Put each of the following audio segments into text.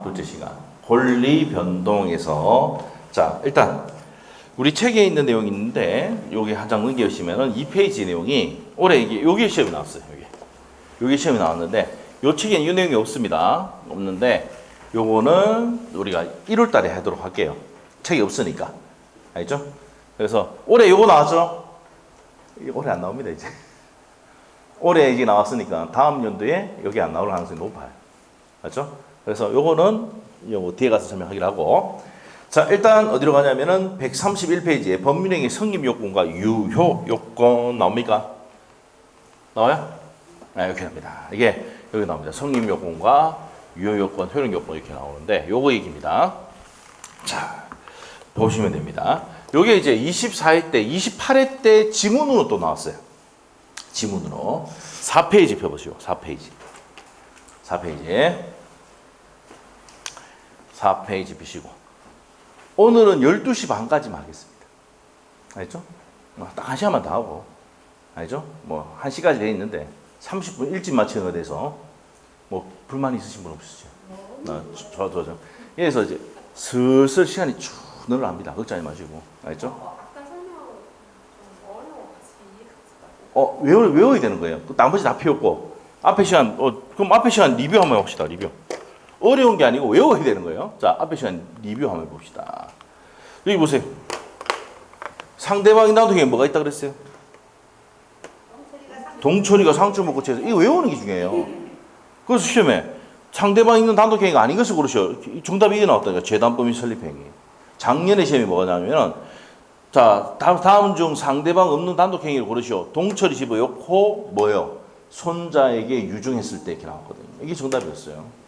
둘째 시간 권리 변동에서 자 일단 우리 책에 있는 내용이 있는데 여기 한 장 넘기시면은 2페이지 내용이 올해 이게 여기 시험이 나왔어요. 여기 시험이 나왔는데 요 책에는 이 내용이 없는데 요거는 우리가 1월 달에 하도록 할게요. 책이 없으니까 알죠? 그래서 올해 요거 나왔죠? 이게 올해 안 나옵니다 이제. 올해 이제 나왔으니까 다음 연도에 여기 안 나올 가능성이 높아요. 맞죠? 그래서 요거는 요거 뒤에 가서 설명하기로 하고 자 일단 어디로 가냐면은 131페이지에 법률행위 성립 요건과 유효 요건 나옵니까? 나와요? 네, 이렇게 납니다. 이게 여기 나옵니다. 성립 요건과 유효 요건, 효력 요건 이렇게 나오는데 요거 얘기입니다. 자 보시면 됩니다. 요게 이제 24회 때, 28회 때 지문으로 또 나왔어요. 지문으로 4페이지 펴보시오. 4페이지 피시고 오늘은 12시 반까지만 하겠습니다. 알죠? 딱 1시간만 더 하고 알죠? 뭐 1시까지 돼 있는데 30분 일찍 마치는 것에 대해서 뭐 불만 있으신 분 없으시죠? 저. 그래서 이제 슬슬 시간이 쭉 늘어납니다. 걱정하지 마시고 알죠? 아까 설명 좀 어려워가지고 이해가 안 외워야 되는 거예요. 나머지 다 피웠고 앞에 시간 그럼 앞에 시간 리뷰 한번 해봅시다. 리뷰. 어려운 게 아니고 외워야 되는 거예요. 자, 앞에 시간 리뷰 한번 해봅시다. 여기 보세요. 상대방이 나한테 뭐가 있다 그랬어요? 동철이가 상추 먹고 채서 이거 외우는 게 중요해요. 그래서 시험에 상대방 있는 단독행위가 아닌 것을 고르셔. 정답이 이게 나왔다니까. 재단법인 설립행위. 작년에 시험이 뭐가 나냐면 자 다음 중 상대방 없는 단독행위를 고르시오. 동철이 집어넣고 뭐요? 손자에게 유증했을 때 이렇게 나왔거든요. 이게 정답이었어요.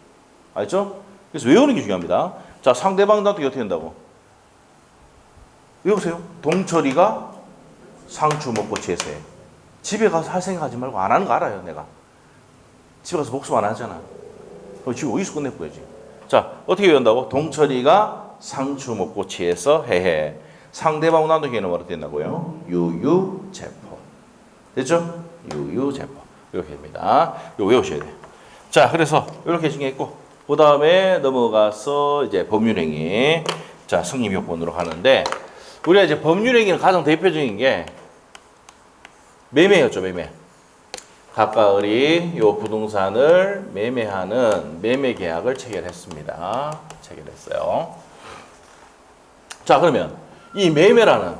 알죠? 그래서 외우는 게 중요합니다. 자, 상대방 단독이 어떻게 된다고? 외우세요. 동철이가 상추 먹고 채세. 집에 가서 할 생각하지 말고 안 하는 거 알아요, 내가. 집에 가서 복습 안 하잖아. 지금 어디서 끝내고야지. 자, 어떻게 외운다고? 동철이가 상추 먹고 취해서 해해. 상대방 단독에는 뭐가 된다고요? 유유제포. 됐죠? 유유제포. 이렇게 됩니다. 이거 외우셔야 돼요. 자, 그래서 이렇게 정했고, 그 다음에 넘어가서 이제 법률행위. 자, 성립 요건으로 가는데, 우리가 이제 법률행위는 가장 대표적인 게 매매였죠, 매매. 가까울이 요 부동산을 매매하는 매매 계약을 체결했습니다. 체결했어요. 자, 그러면 이 매매라는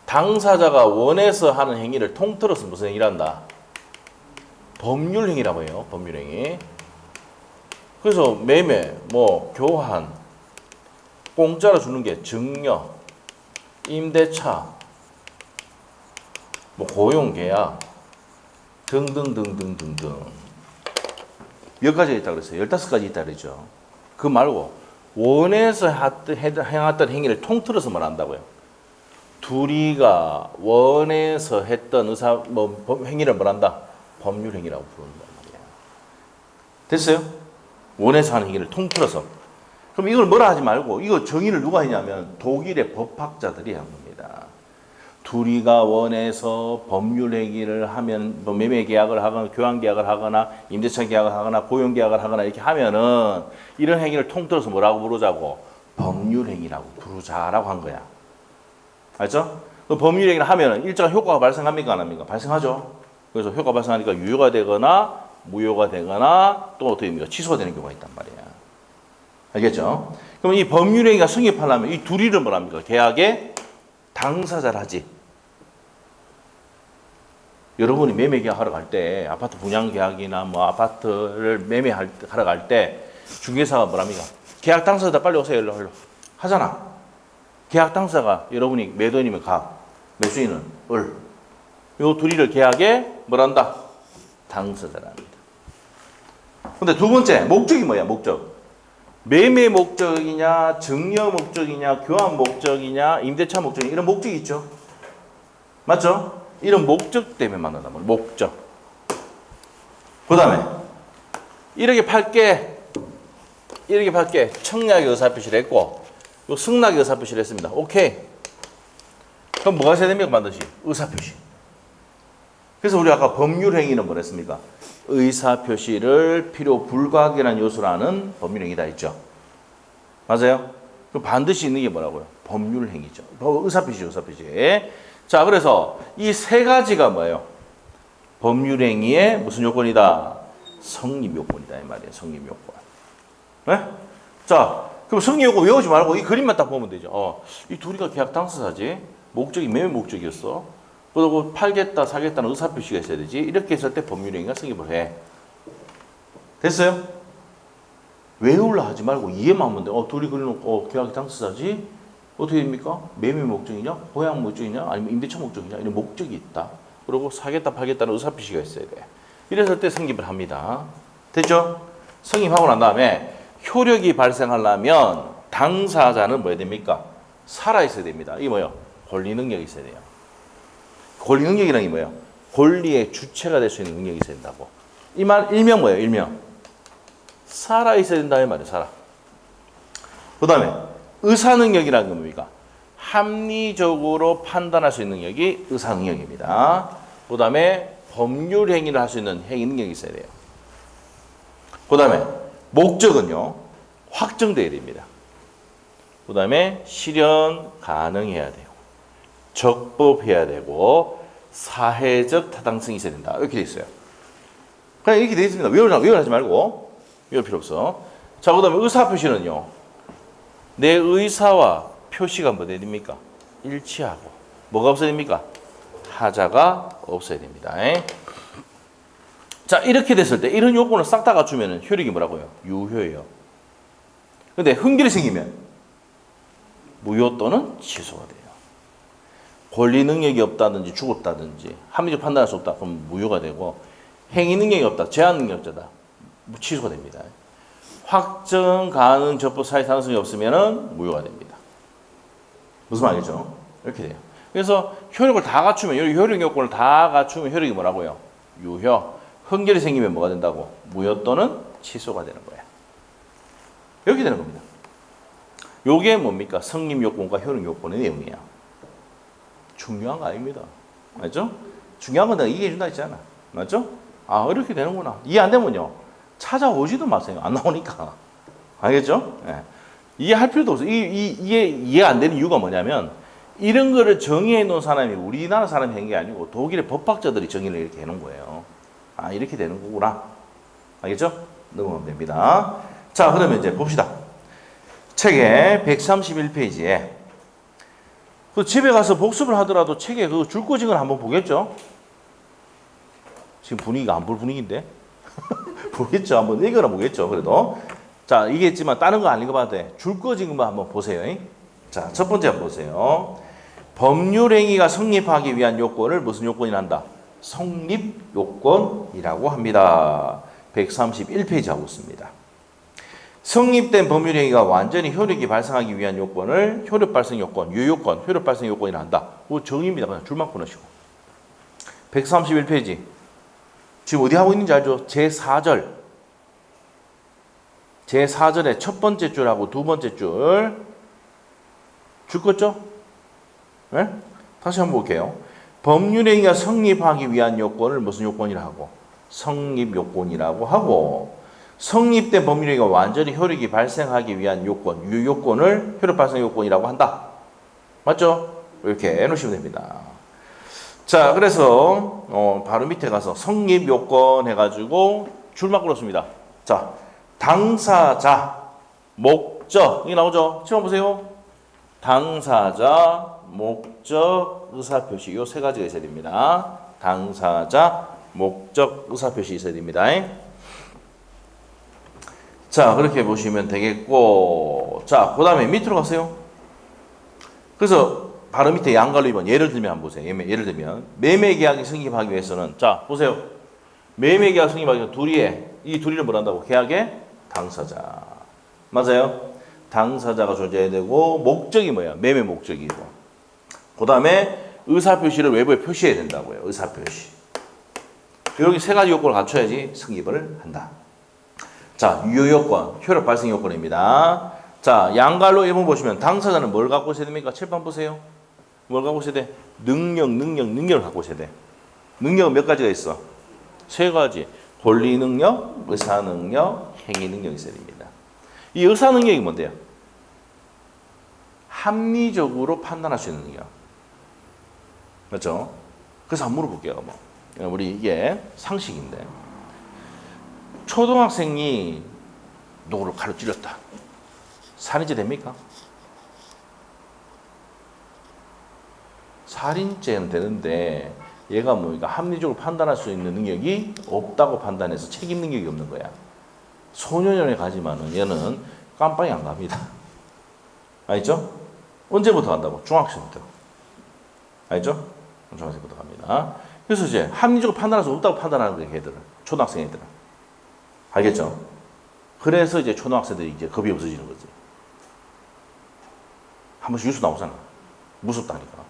당사자가 원해서 하는 행위를 통틀어서 무슨 행위를 한다? 법률행위라고 해요. 법률행위. 그래서 매매, 뭐 교환, 공짜로 주는 게 증여, 임대차, 뭐 고용계약 등등등등등등 몇 가지가 있다고 그랬어요? 15가지 있다고 그랬죠. 그거 말고 원해서 행했던 행위를 통틀어서 말한다고요. 둘이가 원해서 했던 행위를 뭐란다? 법률행위라고 부른단 말이에요. 됐어요? 원해서 하는 행위를 통틀어서. 그럼 이걸 뭐라 하지 말고 이거 정의를 누가 했냐면 독일의 법학자들이 한 겁니다. 둘이가 원해서 법률행위를 하면 뭐 매매계약을 하거나 교환계약을 하거나 임대차 계약을 하거나 고용계약을 하거나 이렇게 하면은 이런 행위를 통틀어서 뭐라고 부르자고? 법률행위라고 부르자라고 한 거야. 알죠? 그 법률행위를 하면은 일정한 효과가 발생합니까 안 합니까? 발생하죠. 그래서 효과 발생하니까 유효가 되거나 무효가 되거나 또 어떻게 됩니까? 취소가 되는 경우가 있단 말이야. 알겠죠? 그럼 이 법률행위가 성립하려면 이 둘이를 뭐랍니까? 계약의 당사자를 하지. 여러분이 매매 계약하러 갈 때 아파트 분양 계약이나 뭐 아파트를 매매하러 갈 때 중개사가 뭐랍니까? 계약 당사자 빨리 오세요. 일로 하잖아. 계약 당사자가 여러분이 매도인이면 가. 매수인은 을. 요 둘이를 계약에 뭐란다? 당사자랍니다. 근데 두 번째 목적이 뭐야? 목적. 매매 목적이냐, 증여 목적이냐, 교환 목적이냐, 임대차 목적이냐 이런 목적이 있죠. 맞죠? 이런 목적 때문에 만난단 말이에요. 목적. 그 다음에 이렇게 팔게 청약의 의사표시를 했고 요 승낙의 의사표시를 했습니다. 오케이. 그럼 뭐가 있어야 됩니까? 반드시 의사표시. 그래서 우리 아까 법률행위는 뭐랬습니까? 의사표시를 필요 불가하게라는 요소라는 법률행위다 했죠. 맞아요? 그럼 반드시 있는 게 뭐라고요? 법률행위죠. 의사표시, 의사표시. 자, 그래서 이 세 가지가 뭐예요? 법률행위의 무슨 요건이다? 성립요건이다 이 말이에요. 성립요건. 네? 자, 그럼 성립요건 외우지 말고 이 그림만 딱 보면 되죠. 이 둘이가 계약 당사자지. 목적이 매매 목적이었어. 그리고 팔겠다, 사겠다는 의사표시가 있어야 되지. 이렇게 했을 때 법률행위가 성립을 해. 됐어요? 외우려 하지 말고 이해만 하면 돼. 둘이 그려놓고 계약 당사자지? 어떻게 됩니까? 매매 목적이냐? 보양 목적이냐? 아니면 임대차 목적이냐? 이런 목적이 있다. 그리고 사겠다, 팔겠다는 의사표시가 있어야 돼. 이랬을 때 성립을 합니다. 됐죠? 성립하고 난 다음에 효력이 발생하려면 당사자는 뭐 해야 됩니까? 살아있어야 됩니다. 이게 뭐예요? 권리 능력이 있어야 돼요. 권리 능력이라는 게 뭐예요? 권리의 주체가 될 수 있는 능력이 있어야 된다고. 이 말, 일명 뭐예요? 일명. 살아있어야 된다. 이 말이에요. 살아. 그 다음에 의사능력이라는 건 뭡니까? 합리적으로 판단할 수 있는 능력이 의사능력입니다. 그 다음에 법률 행위를 할 수 있는 행위 능력이 있어야 돼요. 그 다음에 목적은요. 확정돼야 됩니다. 그 다음에 실현 가능해야 되고 적법해야 되고 사회적 타당성이 있어야 된다. 이렇게 돼 있어요. 그냥 이렇게 돼 있습니다. 외우지 말고 외울 필요 없어. 자, 그 다음에 의사표시는요. 내 의사와 표시가 뭐 돼야 됩니까? 일치하고 뭐가 없어야 됩니까? 하자가 없어야 됩니다. 자, 이렇게 됐을 때 이런 요건을 싹 다 갖추면 효력이 뭐라고요? 유효예요. 근데 흥결이 생기면 무효 또는 취소가 돼요. 권리 능력이 없다든지 죽었다든지 합리적 판단할 수 없다. 그럼 무효가 되고 행위 능력이 없다. 제한 능력자다. 취소가 됩니다. 확정, 가능, 적법, 사회 타당성이 없으면 무효가 됩니다. 무슨 말이죠? 이렇게 돼요. 그래서 효력을 다 갖추면 효력 요건을 다 갖추면 효력이 뭐라고요? 유효. 흥결이 생기면 뭐가 된다고? 무효 또는 취소가 되는 거예요. 이렇게 되는 겁니다. 요게 뭡니까? 성립 요건과 효력 요건의 내용이에요. 중요한 거 아닙니다. 맞죠? 중요한 건 내가 이해해 준다 했잖아. 맞죠? 이렇게 되는구나. 이해 안 되면요. 찾아오지도 마세요. 안 나오니까. 알겠죠? 네. 이해할 필요도 없어요. 이해 안 되는 이유가 뭐냐면 이런 거를 정의해 놓은 사람이 우리나라 사람이 한 게 아니고 독일의 법학자들이 정의를 이렇게 해놓은 거예요. 이렇게 되는 거구나. 알겠죠? 넘어가면 됩니다. 자, 그러면 이제 봅시다. 책의 131페이지에 그 집에 가서 복습을 하더라도 책에 그 줄거징을 한번 보겠죠? 지금 분위기가 안 볼 분위기인데? 보겠죠? 한번 읽어나 보겠죠? 그래도. 자, 이게 있지만 다른 거 안 읽어봐도 돼. 줄거징만 한번 보세요. 자, 첫 번째 한번 보세요. 법률행위가 성립하기 위한 요건을 무슨 요건이라 한다? 성립요건이라고 합니다. 131페이지 하고 있습니다. 성립된 법률행위가 완전히 효력이 발생하기 위한 요건을 효력 발생 요건, 유효건, 효력 발생 요건이라 한다. 그 정의입니다. 그냥 줄만 끊으시고. 131페이지. 지금 어디 하고 있는지 알죠? 제4절. 제4절의 첫 번째 줄하고 두 번째 줄. 줄 껐죠? 네? 다시 한번 볼게요. 법률행위가 성립하기 위한 요건을 무슨 요건이라 하고? 성립요건이라고 하고 성립된 법률행위가 완전히 효력이 발생하기 위한 요건, 유효건을 효력 발생 요건이라고 한다. 맞죠? 이렇게 해놓으시면 됩니다. 자, 그래서 바로 밑에 가서 성립요건 해가지고 줄만 끌었습니다. 자, 당사자, 목적 이게 나오죠? 지금 보세요. 당사자, 목적, 의사표시 요 세 가지가 있어야 됩니다. 당사자, 목적, 의사표시 있어야 됩니다. 자, 그렇게 보시면 되겠고, 자, 그 다음에 밑으로 가세요. 그래서 바로 밑에 양갈로 2번 예를 들면 한번 보세요. 예를 들면 매매계약이 성립하기 위해서는 자, 보세요. 매매계약 성립하기 위해서 이 둘이를 뭘 한다고? 계약의 당사자. 맞아요? 당사자가 존재해야 되고 목적이 뭐야? 매매 목적이고. 그 다음에 의사표시를 외부에 표시해야 된다고요. 의사표시. 여기 세 가지 요건을 갖춰야지 성립을 한다. 자, 유효요건, 효력 발생 요건입니다. 자, 양갈로 1번 보시면 당사자는 뭘 갖고 있어야 됩니까? 칠판 보세요. 뭘 갖고 있어야 돼? 능력을 갖고 있어야 돼. 능력은 몇 가지가 있어? 세 가지. 권리 능력, 의사 능력, 행위 능력이 있어야 됩니다. 이 의사 능력이 뭔데요? 합리적으로 판단할 수 있는 능력. 맞죠? 그래서 한번 물어볼게요. 뭐. 우리 이게 상식인데. 초등학생이 누구를 칼로 찔렀다. 살인죄 됩니까? 살인죄는 되는데 얘가 그러니까 합리적으로 판단할 수 있는 능력이 없다고 판단해서 책임 능력이 없는 거야. 소년원에 가지만은 얘는 깜빵이 안 갑니다. 알죠? 언제부터 간다고? 중학생부터. 알죠? 중학생부터 갑니다. 그래서 이제 합리적으로 판단할 수 없다고 판단하는 거예요, 걔들은. 초등학생 애들은. 알겠죠? 그래서 이제 초등학생들이 이제 겁이 없어지는 거지. 한 번씩 뉴스 나오잖아. 무섭다니까.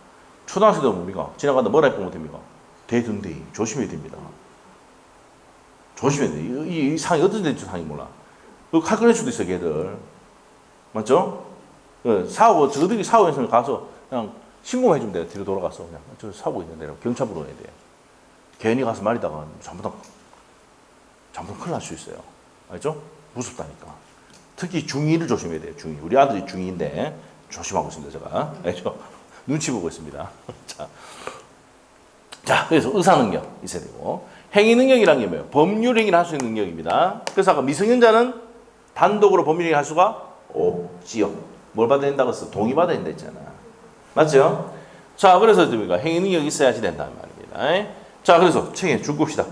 초등학생들 뭡니까? 지나가다 뭐라 해보면 됩니까? 대등대히 조심해야 됩니다. 조심해야 돼. 이 상이 어떤 데인지 상이 몰라. 칼 꺼낼 수도 있어, 걔들. 맞죠? 사고, 저들이 사고 있으면 가서 그냥 신고만 해주면 돼. 뒤로 돌아가서 그냥 저 사고 있는데 경찰 불러야 돼. 괜히 가서 말이다가 잘못하면 큰일 날 수 있어요. 알죠? 무섭다니까. 특히 중2를 조심해야 돼요. 중2. 우리 아들이 중2인데 조심하고 있습니다, 제가. 알죠? 눈치 보고 있습니다. 자, 그래서 의사 능력 있어야 되고, 행위 능력이란 게 뭐예요? 법률 행위를 할 수 있는 능력입니다. 그래서 아까 미성년자는 단독으로 법률 행위를 할 수가 없지요. 뭘 받아야 된다고 했어? 동의 받아야 된다 했잖아. 맞죠? 자, 그래서 우리가 행위 능력이 있어야지 된다는 말입니다. 자, 그래서 책에 줄 겁시다.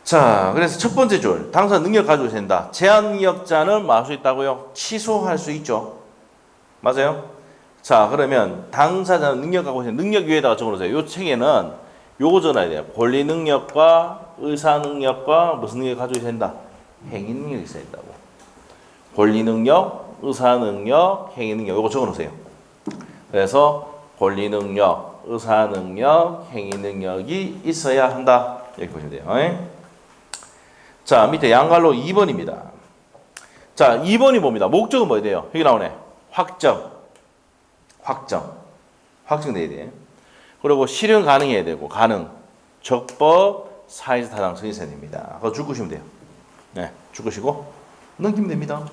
자, 그래서 첫 번째 줄, 당사 능력 가지고 된다. 제한 능력자는 뭐 할 수 있다고요? 취소할 수 있죠. 맞아요? 자, 그러면 당사자는 능력 갖고 있는 능력 위에다가 적어놓으세요. 이 책에는 요거 적어놔야 돼요. 권리 능력과 의사 능력과 무슨 능력 가지고 된다? 행위 능력이 있어야 된다고. 권리 능력, 의사 능력, 행위 능력 요거 적어놓으세요. 그래서 권리 능력, 의사 능력, 행위 능력이 있어야 한다. 이렇게 보시면 돼요. 자, 밑에 양갈로 2번입니다. 자, 2번이 뭡니다? 목적은 뭐야 돼요? 여기 나오네. 확정돼야 돼. 그리고 실현 가능해야 되고, 가능, 적법, 사회적 타당성이 있어야 됩니다. 그거 줄 것이면 돼요. 네, 줄 것이고 넘기면 됩니다.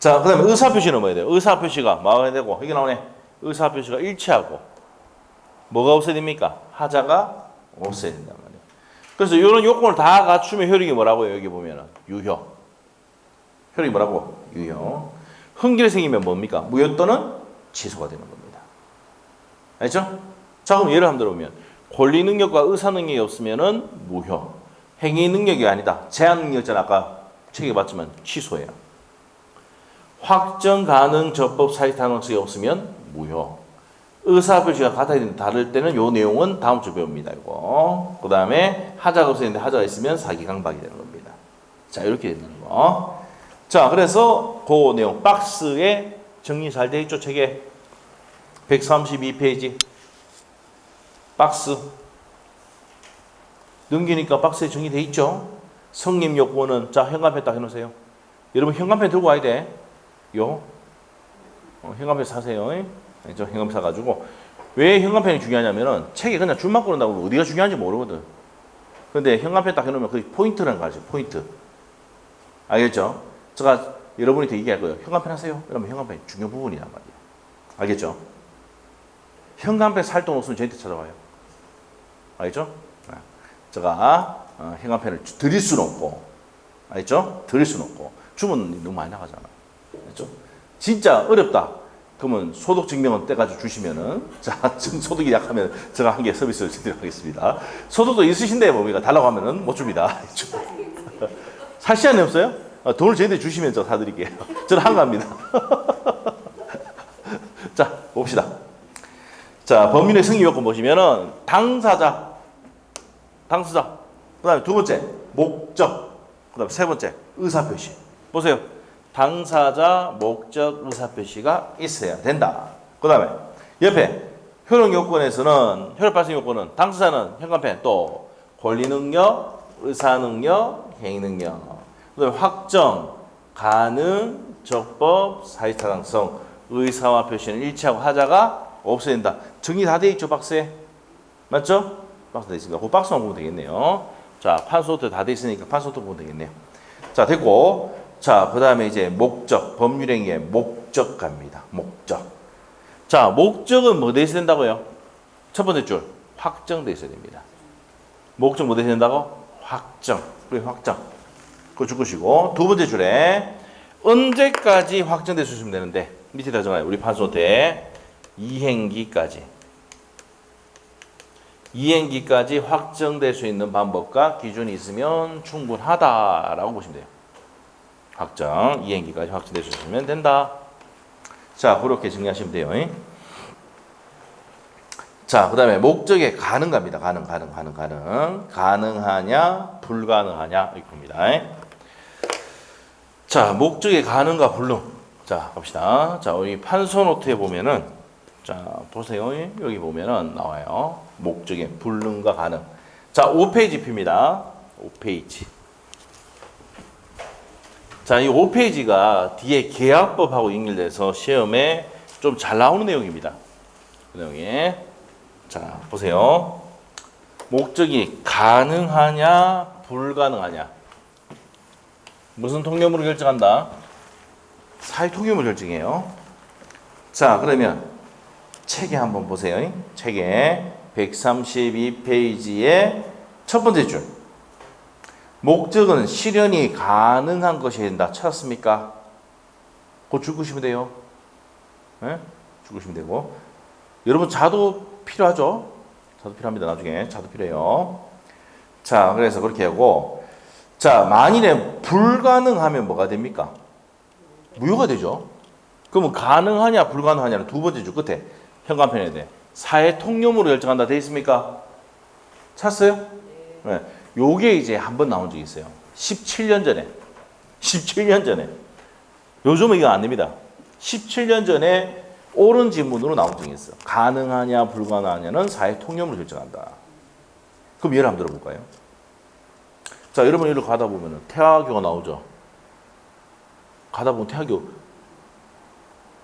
자, 그 다음에 의사표시는 뭐야 돼요? 의사표시가 뭐가 되고, 여기 나오네. 의사표시가 일치하고, 뭐가 없어야 됩니까? 하자가 없어야 된단 말이에요. 그래서 이런 요건을 다 갖추면 효력이 뭐라고요? 여기 보면은 유효. 효력이 뭐라고? 유효. 흥결이 생기면 뭡니까? 무효 또는 취소가 되는 겁니다. 알죠? 자, 그럼 예를 한번 들어보면 권리 능력과 의사 능력이 없으면은 무효. 행위 능력이 아니다. 제한 능력자는 아까 책에 봤지만 취소예요. 확정 가능 적법 사회 타당성이 없으면 무효. 의사 표시가 같아야 되는데 다를 때는 요 내용은 다음 주 배웁니다. 이거. 그 다음에 하자가 없어야 되는데 하자가 있으면 사기 강박이 되는 겁니다. 자, 이렇게 되는 거. 자, 그래서 그 내용 박스에 정리 잘 돼 있죠, 책에. 132페이지. 박스. 넘기니까 박스에 정리돼 있죠. 성립 요건은 자, 현관펜 딱 해놓으세요. 여러분 현관펜 들고 와야 돼. 현관펜 사세요. 저 현관펜 사가지고. 왜 현관펜이 중요하냐면은 책에 그냥 줄만 끊는다고 어디가 중요한지 모르거든. 근데 현관펜 딱 해놓으면 그 포인트라는 거 알죠? 포인트. 알겠죠? 제가 여러분한테 얘기할 거예요. 현관펜 하세요. 그러면 현관펜 중요 부분이란 말이에요. 알겠죠? 현관펜 살 돈 없으면 저한테 찾아와요. 알겠죠? 제가 현관펜을 드릴 수는 없고, 알겠죠? 드릴 수는 없고, 주문 너무 많이 나가잖아. 알겠죠? 진짜 어렵다. 그러면 소득 증명은 떼가지고 주시면은, 자, 소득이 약하면 제가 한 개 서비스를 드리도록 하겠습니다. 소득도 있으신데 뭡니까? 달라고 하면은 못 줍니다. 살 시간이 없어요? 돈을 저희한테 주시면 저 사드릴게요. 저는 한가합니다. 자, 봅시다. 자, 법률의 승인 요건 보시면은 당사자, 그 다음에 두 번째 목적, 그 다음에 세 번째 의사표시. 보세요. 당사자, 목적, 의사표시가 있어야 된다. 그 다음에 옆에 효력 요건에서는, 효력 발생 요건은 당사자는 현관펜, 또 권리 능력, 의사 능력, 행위 능력, 그 다음에 확정, 가능, 적법, 사회 타당성, 의사와 표시는 일치하고 하자가 없어야 된다. 정리 다 돼 있죠, 박스에? 맞죠? 박스 돼 있습니다. 그 박스만 보면 되겠네요. 자, 판소트 다 돼 있으니까 판소트 보면 되겠네요. 자, 됐고. 자, 그 다음에 이제 목적, 법률행위의 목적 갑니다. 목적. 자, 목적은 뭐 돼 있어야 된다고요? 첫 번째 줄, 확정돼 있어야 됩니다. 목적 뭐 돼 있어야 된다고? 확정. 그래, 확정. 그거 줄 것이고. 두 번째 줄에 언제까지 확정될 수 있으면 되는데, 밑에다 적어요. 우리 판소트에 이행기까지. 이행기까지 확정될 수 있는 방법과 기준이 있으면 충분하다라고 보시면 돼요. 확정, 이행기까지 확정될 수 있으면 된다. 자, 그렇게 정리하시면 돼요. 자, 그 다음에 목적에 가능합니다. 가능하냐, 불가능하냐, 이렇게 봅니다. 자, 목적에 가능과 불능. 자, 갑시다. 자, 우리 판소노트에 보면은, 자, 보세요. 여기 보면은 나와요. 목적에 불능과 가능. 자, 5페이지 표입니다. 5페이지. 자, 이 5페이지가 뒤에 계약법하고 연결돼서 시험에 좀 잘 나오는 내용입니다. 그 내용에. 자, 보세요. 목적이 가능하냐, 불가능하냐. 무슨 통념으로 결정한다? 사회 통념으로 결정해요. 자, 그러면 책에 한번 보세요. 책에 132페이지의 첫 번째 줄. 목적은 실현이 가능한 것이 된다. 찾았습니까? 그거 줄거시면 돼요. 네? 줄거시면 되고. 여러분 자도 필요하죠? 자도 필요합니다. 나중에 자도 필요해요. 자, 그래서 그렇게 하고. 자, 만일에 불가능하면 뭐가 됩니까? 무효가 되죠. 그러면 가능하냐 불가능하냐는 두 번째 줄 끝에 현관편에 돼. 사회 통념으로 결정한다 돼 있습니까? 찾았어요? 네. 요게 이제 한 번 나온 적이 있어요. 17년 전에. 17년 전에. 요즘은 이거 안 됩니다. 17년 전에 옳은 지문으로 나온 적이 있어요. 가능하냐 불가능하냐는 사회 통념으로 결정한다. 그럼 예를 한번 들어볼까요? 자, 여러분 이리로 가다 보면은 태화교가 나오죠. 가다 보면 태화교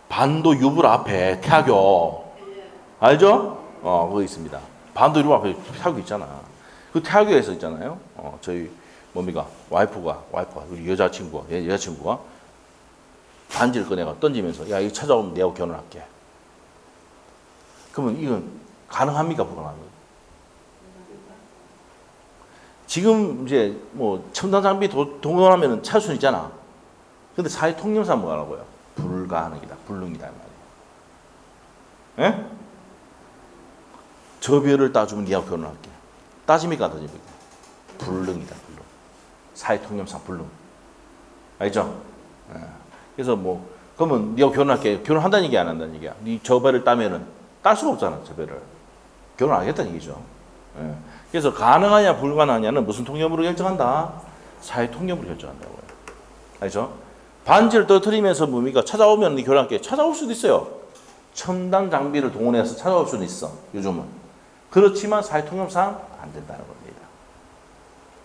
반도 유불 앞에 태화교 알죠? 거기 있습니다. 반도 유불 앞에 태화교 있잖아. 그 태화교에서 있잖아요. 저희 뭡니까 와이프가 우리 여자친구가 반지를 꺼내가 던지면서 야 이거 찾아오면 내하고 결혼할게. 그러면 이건 가능합니까 불가능합니까? 지금 이제 뭐 첨단 장비 동원하면 찾을 수 있잖아. 근데 사회 통념상 뭐라고요? 불가능이다, 불능이다 말이에요. 예? 저 별을 따주면 니하고 결혼할게. 따집니까 안 따집니까? 불능이다, 불능. 사회 통념상 불능. 알죠? 예. 그래서 뭐 그러면 니하고 결혼할게. 결혼한다는 얘기 안 한다는 얘기야. 니 저 별을 따면은 딸 수가 없잖아, 저 별을. 결혼 안 하겠다는 얘기죠. 예. 그래서 가능하냐 불가능하냐는 무슨 통념으로 결정한다? 사회 통념으로 결정한다고요. 알죠? 반지를 떨어뜨리면서 뭡니까? 찾아오면 네 결혼할게. 찾아올 수도 있어요. 첨단 장비를 동원해서 찾아올 수도 있어. 요즘은. 그렇지만 사회 통념상 안 된다는 겁니다.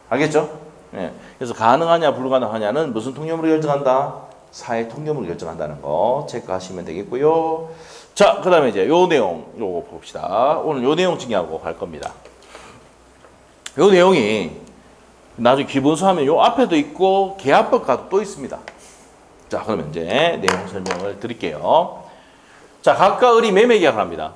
알겠죠? 예. 그래서 가능하냐 불가능하냐는 무슨 통념으로 결정한다? 사회 통념으로 결정한다는 거 체크하시면 되겠고요. 자, 그 다음에 이제 요 내용 요거 봅시다. 오늘 요 내용 정리하고 갈 겁니다. 요 내용이 나중에 기본서 하면 요 앞에도 있고 계약법과도 또 있습니다. 자, 그러면 이제 내용 설명을 드릴게요. 자, 각각 을이 매매 계약을 합니다.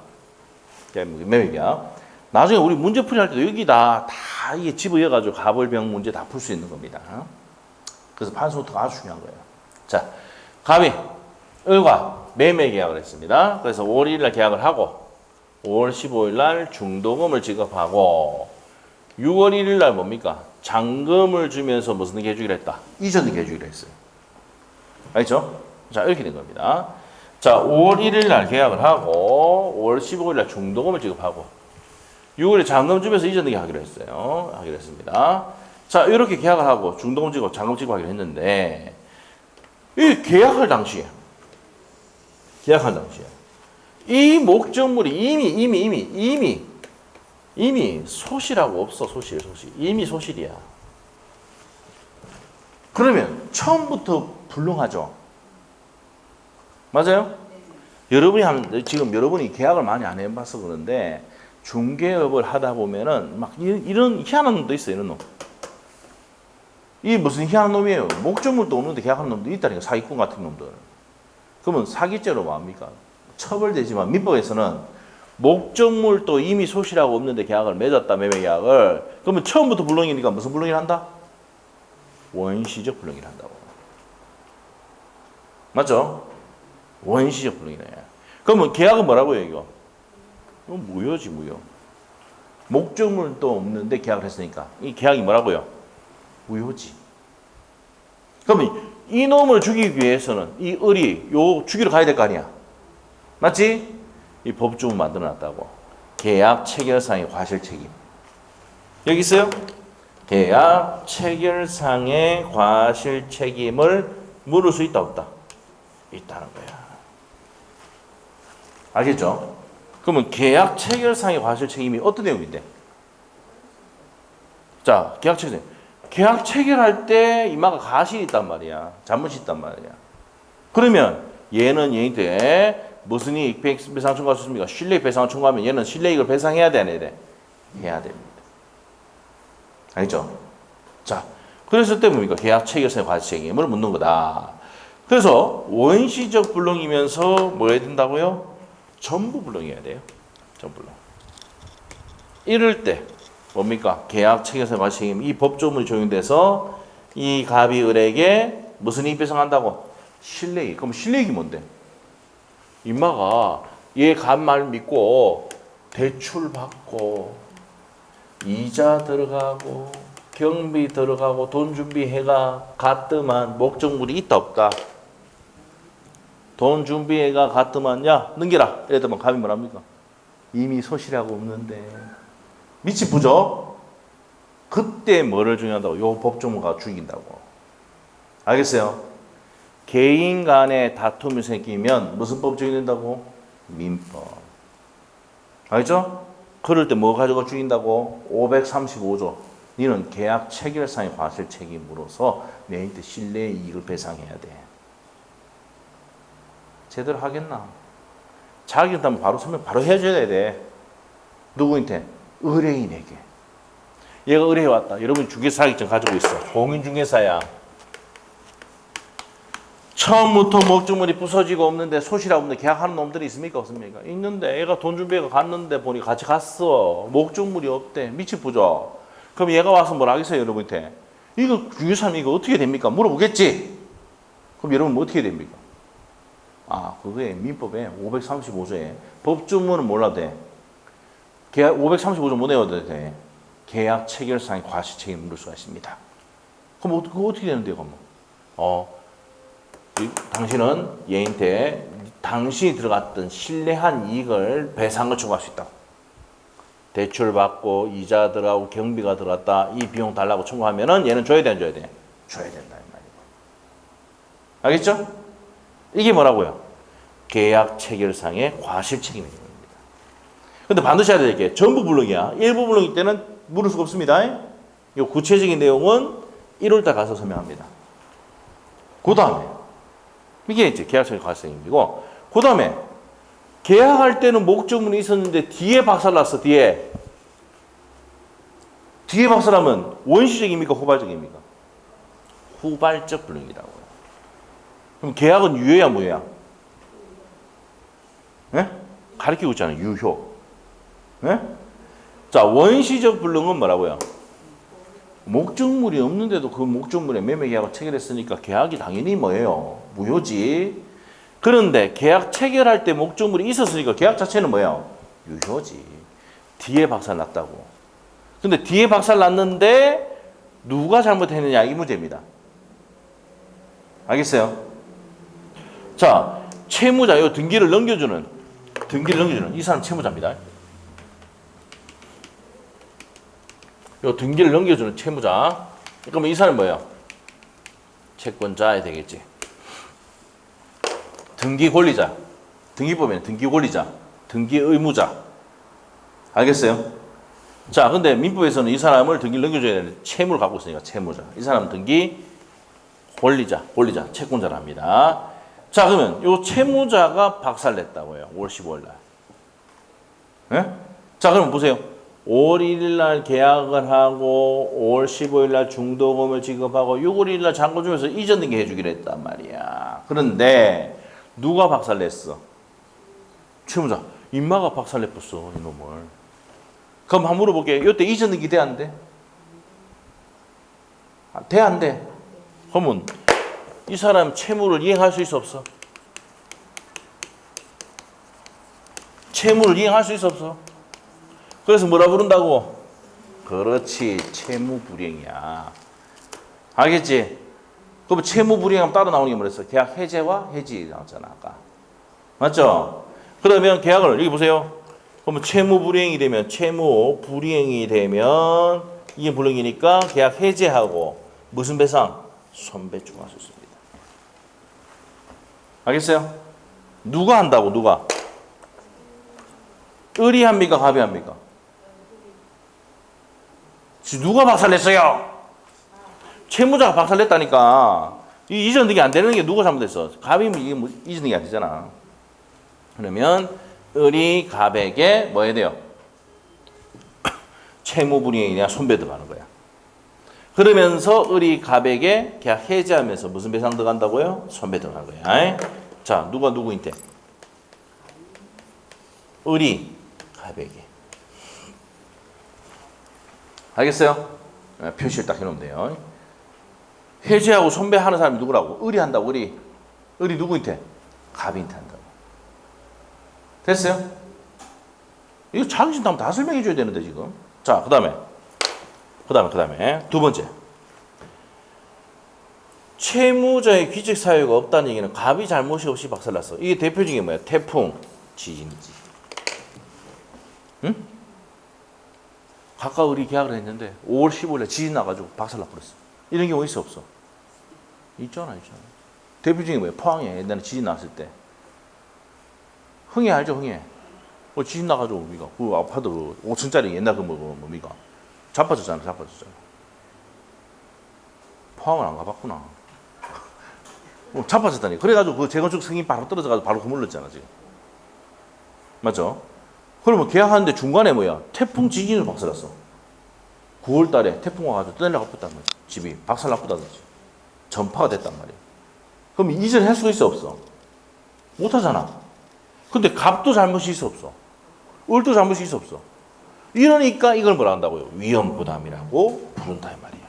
매매 계약. 나중에 우리 문제 풀이할 때도 여기다 다 이게 집어여가지고 갑을병 문제 다 풀 수 있는 겁니다. 그래서 판소부터가 아주 중요한 거예요. 자, 갑이 을과 매매 계약을 했습니다. 그래서 5월 1일 날 계약을 하고 5월 15일 날 중도금을 지급하고 6월 1일 날 뭡니까? 잔금을 주면서 무슨 해주기로 했다? 이전을 해주기로 했어요. 알죠? 자, 이렇게 된 겁니다. 자, 5월 1일 날 계약을 하고 5월 15일 날 중도금을 지급하고 6월에 잔금 주면서 이전을 하기로 했어요. 하기로 했습니다. 자, 이렇게 계약을 하고 중도금 지급, 잔금 지급하기로 했는데 이 계약할 당시에 이 목적물이 이미 소실하고 없어. 소실. 이미 소실이야. 그러면 처음부터 불능하죠. 맞아요? 지금 여러분이 계약을 많이 안 해봐서 그런데 중개업을 하다 보면은 막 이런 희한한 놈도 있어요. 이런 놈. 이 무슨 희한한 놈이에요. 목적물도 없는데 계약하는 놈도 있다니까. 사기꾼 같은 놈들. 그러면 사기죄로 뭡니까? 처벌되지만 민법에서는 목적물도 이미 소실하고 없는데 계약을 맺었다. 매매 계약을. 그러면 처음부터 불능이니까 무슨 불능을 한다? 원시적 불능을 한다고. 맞죠? 원시적 불능이네. 그러면 계약은 뭐라고요, 이거? 무효지, 무효. 목적물도 없는데 계약을 했으니까 이 계약이 뭐라고요? 무효지. 그러면 이 놈을 죽이기 위해서는 이 을이 요 죽이러 가야 될 거 아니야. 맞지? 이 법조문 만들어 놨다고. 계약 체결상의 과실 책임. 여기 있어요? 계약 체결상의 과실 책임을 물을 수 있다, 없다? 있다는 거야. 알겠죠? 그러면 계약 체결상의 과실 책임이 어떤 내용인데? 자, 계약 체결. 계약 체결할 때 이마가 가실이 있단 말이야. 잘못이 있단 말이야. 그러면 얘는 얘한테 무슨 이익 배상 청구할 수 있습니까? 실내익 배상을 청구하면 얘는 실내익을 배상해야 돼, 안 해야 돼? 해야 됩니다. 알겠죠? 자, 그랬을 때 뭡니까? 계약 체결상의 과실 책임을 묻는 거다. 그래서 원시적 불능이면서 뭐 해야 된다고요? 전부 불능해야 돼요. 전부 불능. 이럴 때 뭡니까? 계약 체결상의 과실 책임. 이 법조문이 적용돼서 이 갑이 을에게 무슨 이익 배상한다고? 실내익. 그럼 실내익이 뭔데? 임마가 얘 갑 말 믿고 대출 받고 이자 들어가고 경비 들어가고 돈 준비해가 갔더만 목적물이 있다 없다? 돈 준비해가 갔더만 야 넘겨라 이랬더만 갑이 뭐랍니까? 이미 소실하고 없는데 미치 부죠? 그때 뭐를 중요하다고? 요 법조문가 죽인다고. 알겠어요? 개인 간의 다툼이 생기면 무슨 법 적용된다고? 민법. 알겠죠? 그럴 때 뭐 가지고 죽인다고? 535조. 너는 계약 체결상의 과실 책임으로서 내한테 실내 이익을 배상해야 돼. 제대로 하겠나? 자기한테 바로 설명 바로 해줘야 돼. 누구한테? 의뢰인에게. 얘가 의뢰해 왔다. 여러분 중개사 자격증 가지고 있어. 공인중개사야. 처음부터 목적물이 부서지고 없는데 소실하고 없는데 계약하는 놈들이 있습니까? 없습니까? 있는데 얘가 돈 준비해서 갔는데 보니 같이 갔어. 목적물이 없대. 미치 부죠. 그럼 얘가 와서 뭐라 하겠어요, 여러분한테? 이거 중개사님 이거 어떻게 됩니까? 물어보겠지? 그럼 여러분 뭐 어떻게 됩니까? 아, 그거에 민법에 535조에 법조문은 몰라도 돼. 계약 535조 못 외워도 돼. 계약 체결상의 과실 책임을 물을 수가 있습니다. 그럼 그거 어떻게 되는데요, 그러면? 당신은 얘한테 당신이 들어갔던 신뢰한 이익을 배상을 청구할 수 있다고. 대출 받고 이자 들어가고 경비가 들어갔다. 이 비용 달라고 청구하면은 얘는 줘야 돼, 안 줘야 돼? 줘야 된다 이 말이고. 알겠죠? 이게 뭐라고요? 계약 체결상의 과실 책임입니다. 근데 반드시 해야 될 게 전부 불능이야. 일부 불능일 때는 물을 수가 없습니다. 이 구체적인 내용은 1월달 가서 설명합니다. 그 다음에 이게 이제 계약상의 과실 책임이고, 그 다음에 계약할 때는 목적물이 있었는데 뒤에 박살났어. 뒤에 박살나면 원시적입니까? 후발적입니까? 후발적 불능이라고요. 그럼 계약은 유효야 무효야? 네? 가르치고 있잖아요. 유효. 네? 자, 원시적 불능은 뭐라고요? 목적물이 없는데도 그 목적물에 매매 계약을 체결했으니까 계약이 당연히 뭐예요? 무효지. 그런데 계약 체결할 때 목적물이 있었으니까 계약 자체는 뭐예요? 유효지. 뒤에 박살났다고. 근데 뒤에 박살났는데 누가 잘못했느냐 이 문제입니다. 알겠어요? 자, 채무자, 요 등기를 넘겨주는 이 사람 채무자입니다. 요 등기를 넘겨주는 채무자. 그러면 이 사람은 뭐예요? 채권자야 되겠지. 등기 권리자. 등기법에는 등기 권리자, 등기 의무자. 알겠어요? 자, 근데 민법에서는 이 사람을 등기를 넘겨줘야 되는데 채무를 갖고 있으니까 채무자. 이 사람은 등기 권리자, 채권자랍니다. 자, 그러면 요 채무자가 박살냈다고요. 5월 15일 날. 네? 자, 그럼 보세요. 5월 1일 날 계약을 하고 5월 15일 날 중도금을 지급하고 6월 1일 날 잔고 주면서 이전 등기 해주기로 했단 말이야. 그런데 누가 박살냈어? 채무자. 임마가 박살냈었어, 이놈을. 그럼 한번 물어볼게. 이때 이전 등기 돼, 안 돼? 돼, 안 돼? 그러면 이 사람 채무를 이행할 수 있어, 없어? 채무를 이행할 수 있어, 없어? 그래서 뭐라 부른다고? 그렇지, 채무불이행이야. 알겠지? 그럼 채무불이행하면 따로 나오는 게 뭐랬어? 계약 해제와 해지 나왔잖아, 아까. 맞죠? 그러면 계약을, 여기 보세요. 그러면 채무불이행이 되면, 채무불이행이 되면, 이게 불이행이니까 계약 해제하고, 무슨 배상? 손배 추가할 수 있습니다. 알겠어요? 누가 한다고, 누가? 을이 합니까, 갑이 합니까? 누가 박살냈어요? 채무자가 박살냈다니까. 이 이전 등기 안 되는 게 누가 잘못했어? 갑이 이게 뭐 이전 등기 안 되잖아. 그러면 을이 갑에게 뭐 해야 돼요? 채무불이행이냐 손배 들어가는 거야. 그러면서 을이 갑에게 계약 해지하면서 무슨 배상 들어간다고요? 손배 들어가는 거야. 자, 누가 누구인데? 을이 갑에게. 알겠어요? 표시를 딱 해놓으면 돼요. 해제하고 손배하는 사람이 누구라고? 을이 한다고, 을이. 을이 누구한테? 갑인테 한다고. 됐어요? 이거 자격증 따면 다 설명해 줘야 되는데, 지금. 자, 그 다음에. 두 번째. 채무자의 귀책 사유가 없다는 얘기는 갑이 잘못이 없이 박살났어. 이게 대표적인 게 뭐야? 태풍, 지진이지. 응? 각각 을이 계약을 했는데 5월 15일에 지진 나가지고 박살나 버렸어. 이런 경우 있어, 없어? 있잖아. 대표적인 뭐야? 포항에 옛날에 지진 났을 때. 흥해 알죠, 흥해? 지진 나가지고 우리가 그 아파트 5층짜리 옛날 그 뭡니까? 자빠졌잖아. 포항을 안 가봤구나. 자빠졌다니. 그래가지고 그 재건축 승인 바로 떨어져가지고 바로 그물렀잖아, 지금. 맞죠? 그러면 계약하는데 중간에 뭐야? 태풍 지진으로 박살났어. 9월 달에 태풍 와가지고 떠내려가 버렸단 말이야. 집이 박살났다든지. 전파가 됐단 말이야. 그럼 이전할 수가 있어, 없어? 못하잖아. 근데 갑도 잘못이 있어, 없어? 을도 잘못이 있어, 없어? 이러니까 이걸 뭐라 한다고요? 위험부담이라고 부른다, 이 말이야.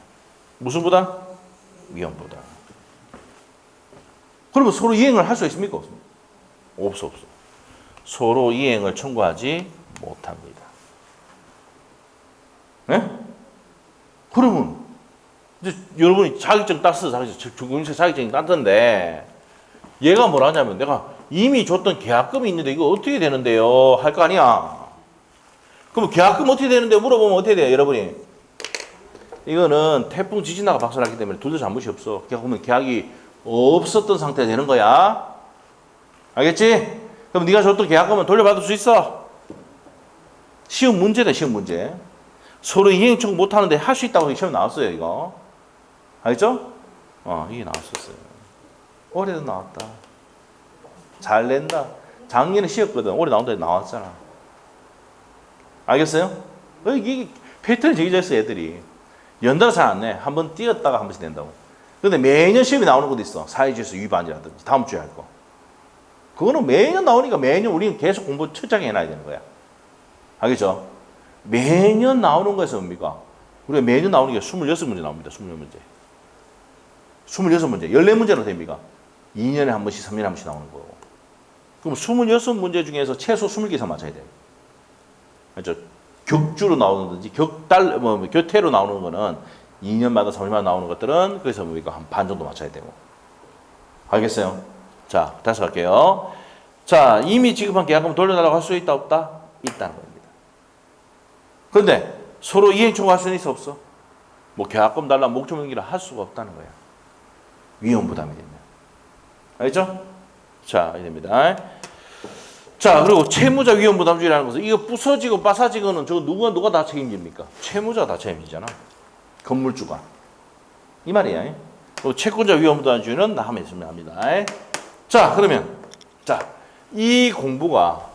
무슨 부담? 위험부담. 그러면 서로 이행을 할 수 있습니까? 없습니까? 없어. 서로 이행을 청구하지 못합니다. 네? 그러면 이제 여러분이 자격증 땄어, 중공인세 자격증 땄던데 얘가 뭐라 하냐면 내가 이미 줬던 계약금이 있는데 이거 어떻게 되는데요? 할 거 아니야. 그럼 계약금 어떻게 되는데 물어보면 어떻게 돼요, 여러분이? 이거는 태풍 지진 나가 박살났기 때문에 둘 다 잘못이 없어. 그러면 계약이 없었던 상태가 되는 거야. 알겠지? 그럼 네가 줬던 계약금은 돌려받을 수 있어. 쉬운 문제다, 쉬운 문제. 서로 이행 청구 못하는데 할 수 있다고 시험 나왔어요, 이거. 알겠죠? 이게 나왔었어요. 올해도 나왔다. 잘 낸다. 작년에 쉬었거든. 올해 나온다 나왔잖아. 알겠어요? 이게 패턴이 정해져 애들이. 연달아 잘 안 내. 한번 띄었다가 한 번씩 낸다고. 근데 매년 시험이 나오는 것도 있어. 사회지수 위반이라든지 다음 주에 할 거. 그거는 매년 나오니까 매년 우리는 계속 공부 철저하게 해놔야 되는 거야. 알겠죠? 매년 나오는 거에서 뭡니까? 우리가 매년 나오는 게 26문제 나옵니다. 26문제. 26문제. 14문제로 됩니까? 2년에 한 번씩, 3년에 한 번씩 나오는 거고. 그럼 26문제 중에서 최소 20개 이상 맞춰야 돼요. 알죠? 격주로 나오는지, 교태로 나오는 거는 2년마다, 3년마다 나오는 것들은 그래서 뭡니까? 한 반 정도 맞춰야 되고. 알겠어요? 자, 다시 갈게요. 자, 이미 지급한 계약금 돌려달라고 할 수 있다, 없다? 있다는 겁니다. 그런데 서로 이행 청구할 수는 있어, 없어? 뭐 계약금 달라, 목적 명기를 할 수가 없다는 거야. 위험 부담이 되면. 알겠죠? 자, 이됩니다. 자, 그리고 채무자 위험 부담주의라는 것은 이거 부서지고 빠사지고는 저거 누가 다 책임집니까? 채무자가 다 책임지잖아. 건물주가. 이 말이야. 그리고 채권자 위험 부담주의는 나 하면 있으면 합니다. 자, 그러면 자, 이 공부가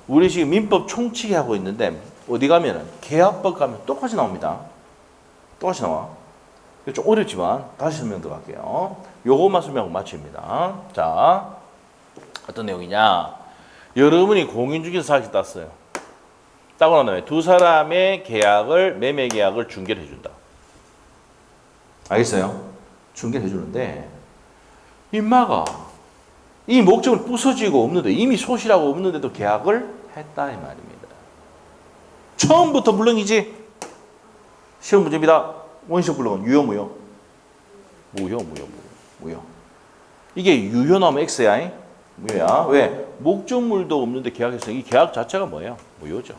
우리 지금 민법 총칙이 하고 있는데 어디 가면은 계약법 가면 똑같이 나옵니다. 똑같이 나와. 좀 어렵지만 다시 설명 들어갈게요. 요것만 설명하고 마칩니다. 자, 어떤 내용이냐? 여러분이 공인중개사 사기 땄어요. 따고 난 다음에 두 사람의 계약을 매매 계약을 중개를 해준다. 알겠어요? 중개를 해주는데 인마가 이 목적을 부서지고 없는데 이미 소실하고 없는데도 계약을 했다 이 말입니다. 처음부터 물론이지. 시험 문제입니다. 원시적 불능은 유효 무효? 무효. 이게 유효 나오면 X야. 무효야. 왜? 목적물도 없는데 계약했으니 이 계약 자체가 뭐예요? 무효죠.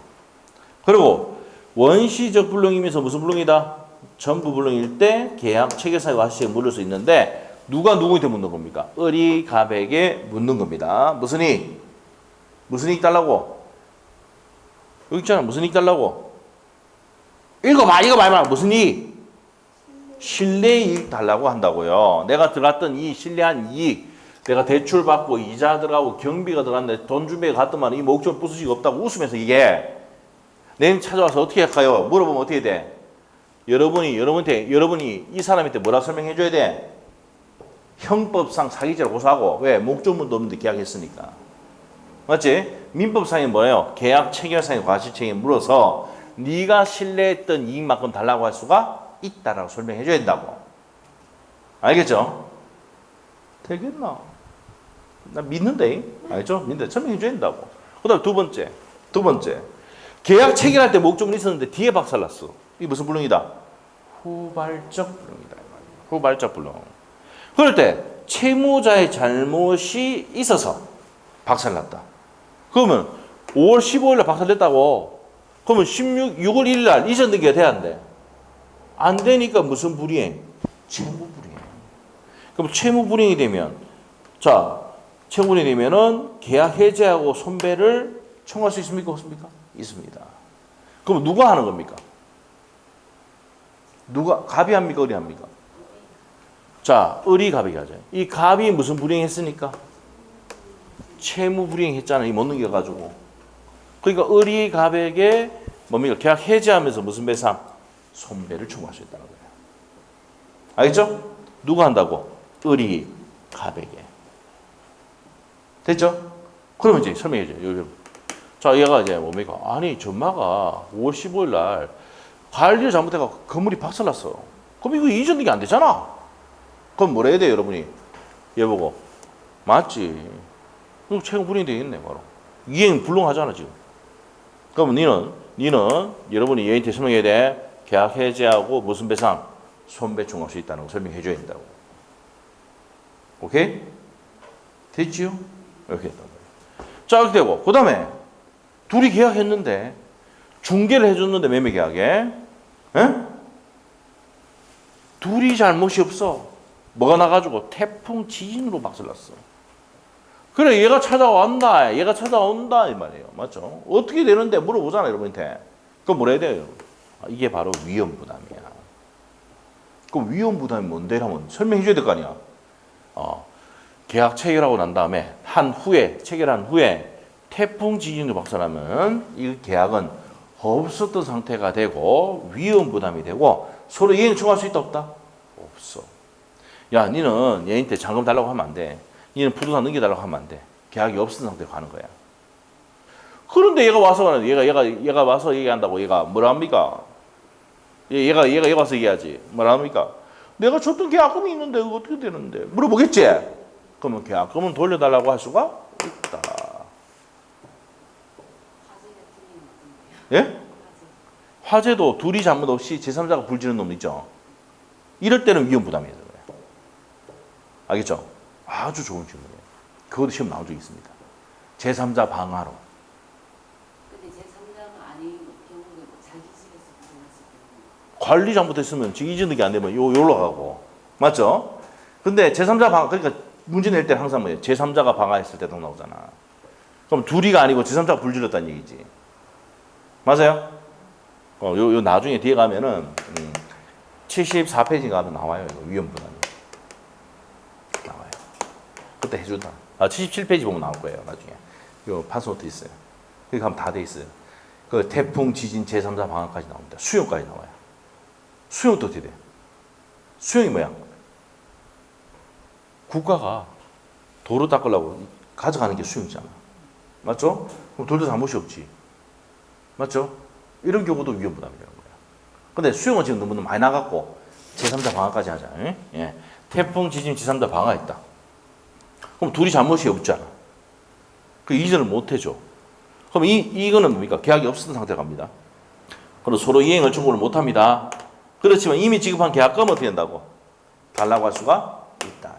그리고 원시적 불능이면서 무슨 불능이다? 전부 불능일 때 계약 체결사의 과실에 물을 수 있는데 누가 누구한테 묻는 겁니까? 을이 갑에게 묻는 겁니다. 무슨 이익? 무슨 이익 달라고? 여기 있잖아. 무슨 이익 달라고? 읽어봐. 무슨 이익? 신뢰 이익 달라고 한다고요. 내가 들어갔던 이 신뢰한 이익, 내가 대출 받고 이자 들어가고 경비가 들어갔는데 돈 준비가 갔더만 이 목적 부수지가 없다고 웃으면서 이게 내일 찾아와서 어떻게 할까요? 물어보면 어떻게 돼? 여러분이 이 사람한테 뭐라 설명해 줘야 돼? 형법상 사기죄로 고소하고. 왜? 목적물도 없는데 계약했으니까. 맞지? 민법상이 뭐예요? 계약 체결상의 과실책임에 물어서 네가 신뢰했던 이익만큼 달라고 할 수가 있다라고 설명해 줘야 된다고. 알겠죠? 되겠나? 나 믿는데. 알죠? 믿는데 설명해 줘야 된다고. 그 다음에 두 번째. 계약 체결할 때 목적물이 있었는데 뒤에 박살났어. 이게 무슨 불능이다? 후발적 불능이다. 후발적 불능. 그럴 때 채무자의 잘못이 있어서 박살났다. 그러면 5월 15일날 박살냈다고. 그러면 6월 1일날 이전 등기가 돼야 안 돼? 안 되니까 무슨 불이행? 채무불이행. 그럼 채무불이행이 되면 채무불이행이 되면은 계약 해지하고 손배를 청구할 수 있습니까? 없습니까? 있습니다. 그럼 누가 하는 겁니까? 갑이 합니까? 을이 합니까? 자, 을이 갑에게 하죠. 이 갑이 무슨 불이행했으니까? 채무불이행 했잖아요. 못 넘겨가지고. 그러니까 을이 갑에게 뭡니까? 계약 해지하면서 무슨 배상? 손배를 청구할 수 있다는 거예요. 알겠죠? 누가 한다고? 을이 갑에게. 됐죠? 그러면 이제 설명해 줘요. 자, 얘가 이제 뭡니까? 아니, 전마가 5월 15일 날 관리를 잘못해서 건물이 박살났어. 그럼 이거 이전 등기 안 되잖아. 그럼 뭐라 해야 돼요, 여러분이? 얘 보고. 맞지. 그럼 채무 불이행 되겠네, 바로. 이행 불능하잖아, 지금. 그럼 니는 여러분이 얘한테 설명해야 돼. 계약 해지하고 무슨 배상? 손배 청구할 수 있다는 거 설명해 줘야 된다고. 오케이? 됐지요? 이렇게 했단 말이에요. 자, 이렇게 되고. 그 다음에 둘이 계약했는데 중개를 해줬는데 매매 계약에 둘이 잘못이 없어. 뭐가 나가지고 태풍 지진으로 박살났어. 그래, 얘가 찾아온다 이 말이에요. 맞죠? 어떻게 되는데 물어보잖아, 여러분한테. 그럼 뭐라 해야 돼요? 이게 바로 위험부담이야. 그럼 위험부담이 뭔데? 하면 설명해 줘야 될 거 아니야. 계약 체결하고 난 다음에 체결한 후에 태풍 지진으로 박살나면 이 계약은 없었던 상태가 되고 위험부담이 되고 서로 이행 청구할 수 있다 없다? 없어. 야, 니는 얘한테 잔금 달라고 하면 안 돼. 니는 부동산 넘겨달라고 하면 안 돼. 계약이 없은 상태로 가는 거야. 그런데 얘가 와서 얘기한다고 얘가 뭐라 합니까? 얘가 와서 얘기하지. 뭐라 합니까? 내가 줬던 계약금이 있는데 이거 어떻게 되는데? 물어보겠지? 그러면 계약금은 돌려달라고 할 수가 있다. 예? 화재도 둘이 잘못 없이 제3자가 불지는 놈 있죠? 이럴 때는 위험 부담이 있어요. 알겠죠? 아주 좋은 질문이에요. 그것도 시험 나온 적이 있습니다. 제3자 방화로. 근데 제3자가 아닌 경우는 자기 집에서 불어났을 때 관리 잘못했으면 이전등기 안 되면 요로 가고. 맞죠? 근데 제3자 방화, 그러니까 문제 낼 때는 항상 뭐예요? 제3자가 방화했을 때도 나오잖아. 그럼 둘이가 아니고 제3자가 불질렀다는 얘기지. 맞아요? 요 나중에 뒤에 가면은 74페이지 가면 나와요. 이거 위험부담이. 나와요. 그때 해준다. 77페이지 보면 나올 거예요. 나중에. 요 파스노트 있어요. 여기 가면 다 돼 있어요. 그 태풍, 지진, 제3자 방안까지 나옵니다. 수용까지 나와요. 수용도 어떻게 돼요? 수용이 뭐야? 국가가 도로 닦으려고 가져가는 게 수용이잖아. 맞죠? 그럼 돌도 잘못이 없지. 맞죠? 이런 경우도 위험부담이라는 거야. 근데 수용은 지금 너무 많이 나갔고 제3자 방안까지 하자. 예. 태풍, 지진, 제3자 방안가 있다. 그럼 둘이 잘못이 없잖아. 그 이전을 못 해줘. 그럼 이거는 뭡니까? 계약이 없었던 상태로 갑니다. 그럼 서로 이행을 청구를 못 합니다. 그렇지만 이미 지급한 계약금은 어떻게 된다고? 달라고 할 수가 있다.